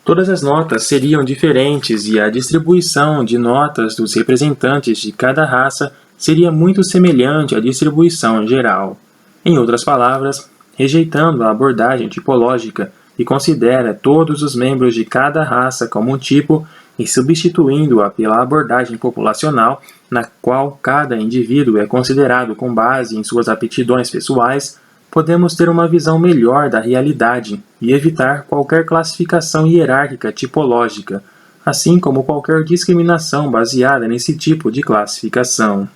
todas as notas seriam diferentes e a distribuição de notas dos representantes de cada raça seria muito semelhante à distribuição geral. Em outras palavras, rejeitando a abordagem tipológica que considera todos os membros de cada raça como um tipo e substituindo-a pela abordagem populacional, na qual cada indivíduo é considerado com base em suas aptidões pessoais, podemos ter uma visão melhor da realidade e evitar qualquer classificação hierárquica tipológica, assim como qualquer discriminação baseada nesse tipo de classificação.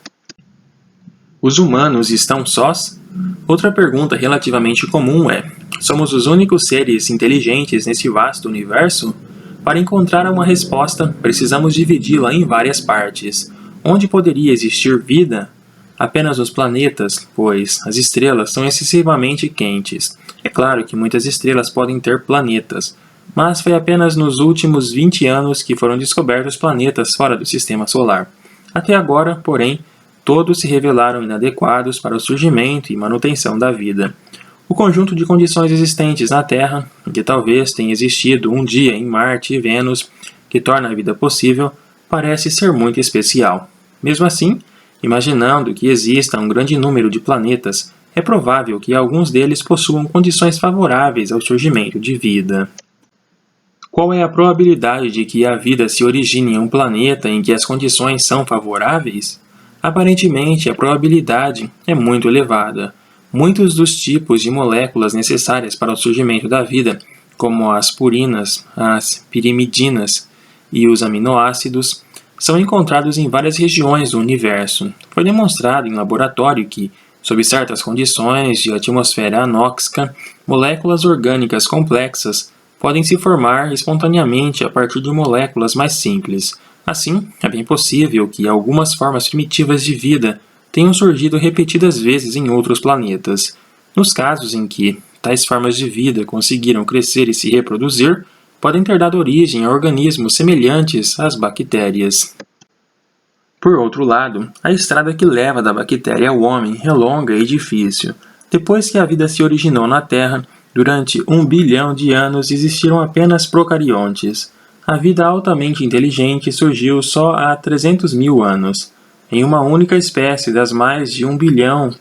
Os humanos estão sós? Outra pergunta relativamente comum é: somos os únicos seres inteligentes nesse vasto universo? Para encontrar uma resposta, precisamos dividi-la em várias partes. Onde poderia existir vida? Apenas nos planetas, pois as estrelas são excessivamente quentes. É claro que muitas estrelas podem ter planetas, mas foi apenas nos últimos 20 anos que foram descobertos planetas fora do Sistema Solar. Até agora, porém, todos se revelaram inadequados para o surgimento e manutenção da vida. O conjunto de condições existentes na Terra, que talvez tenha existido um dia em Marte e Vênus, que torna a vida possível, parece ser muito especial. Mesmo assim, imaginando que exista um grande número de planetas, é provável que alguns deles possuam condições favoráveis ao surgimento de vida. Qual é a probabilidade de que a vida se origine em um planeta em que as condições são favoráveis? Aparentemente, a probabilidade é muito elevada. Muitos dos tipos de moléculas necessárias para o surgimento da vida, como as purinas, as pirimidinas e os aminoácidos, são encontrados em várias regiões do universo. Foi demonstrado em laboratório que, sob certas condições de atmosfera anóxica, moléculas orgânicas complexas podem se formar espontaneamente a partir de moléculas mais simples. Assim, é bem possível que algumas formas primitivas de vida tenham surgido repetidas vezes em outros planetas. Nos casos em que tais formas de vida conseguiram crescer e se reproduzir, podem ter dado origem a organismos semelhantes às bactérias. Por outro lado, a estrada que leva da bactéria ao homem é longa e difícil. Depois que a vida se originou na Terra, durante 1 bilhão de anos existiram apenas procariontes. A vida altamente inteligente surgiu só há 300 mil anos, em uma única espécie das mais de 1 bilhão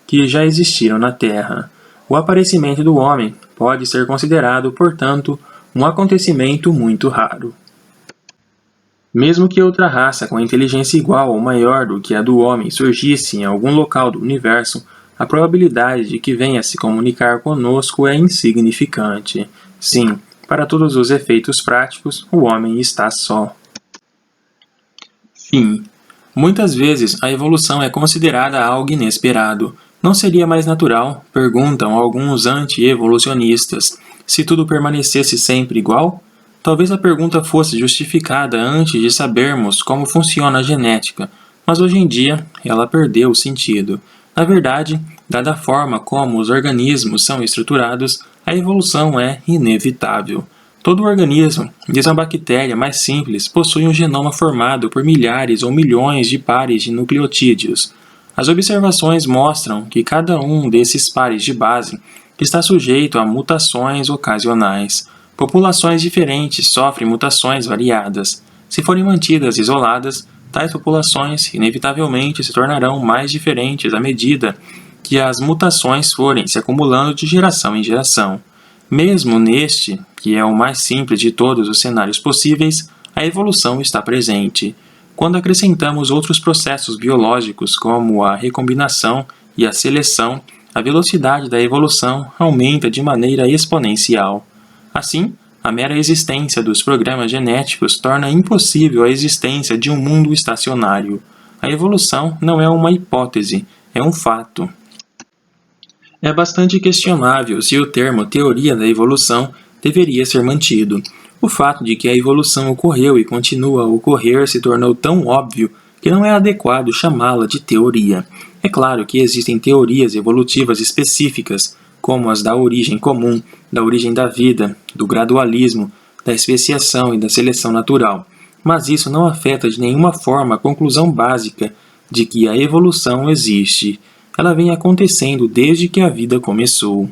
que já existiram na Terra. O aparecimento do homem pode ser considerado, portanto, um acontecimento muito raro. Mesmo que outra raça com inteligência igual ou maior do que a do homem surgisse em algum local do universo, a probabilidade de que venha se comunicar conosco é insignificante. Sim, para todos os efeitos práticos, o homem está só. Fim. Muitas vezes a evolução é considerada algo inesperado. Não seria mais natural, perguntam alguns anti-evolucionistas, se tudo permanecesse sempre igual? Talvez a pergunta fosse justificada antes de sabermos como funciona a genética, mas hoje em dia ela perdeu o sentido. Na verdade, dada a forma como os organismos são estruturados, a evolução é inevitável. Todo organismo, desde a bactéria mais simples, possui um genoma formado por milhares ou milhões de pares de nucleotídeos. As observações mostram que cada um desses pares de base está sujeito a mutações ocasionais. Populações diferentes sofrem mutações variadas. Se forem mantidas isoladas, tais populações inevitavelmente se tornarão mais diferentes à medida que as mutações forem se acumulando de geração em geração. Mesmo neste, que é o mais simples de todos os cenários possíveis, a evolução está presente. Quando acrescentamos outros processos biológicos, como a recombinação e a seleção, a velocidade da evolução aumenta de maneira exponencial. Assim, a mera existência dos programas genéticos torna impossível a existência de um mundo estacionário. A evolução não é uma hipótese, é um fato. É bastante questionável se o termo teoria da evolução deveria ser mantido. O fato de que a evolução ocorreu e continua a ocorrer se tornou tão óbvio que não é adequado chamá-la de teoria. É claro que existem teorias evolutivas específicas, como as da origem comum, da origem da vida, do gradualismo, da especiação e da seleção natural. Mas isso não afeta de nenhuma forma a conclusão básica de que a evolução existe. Ela vem acontecendo desde que a vida começou.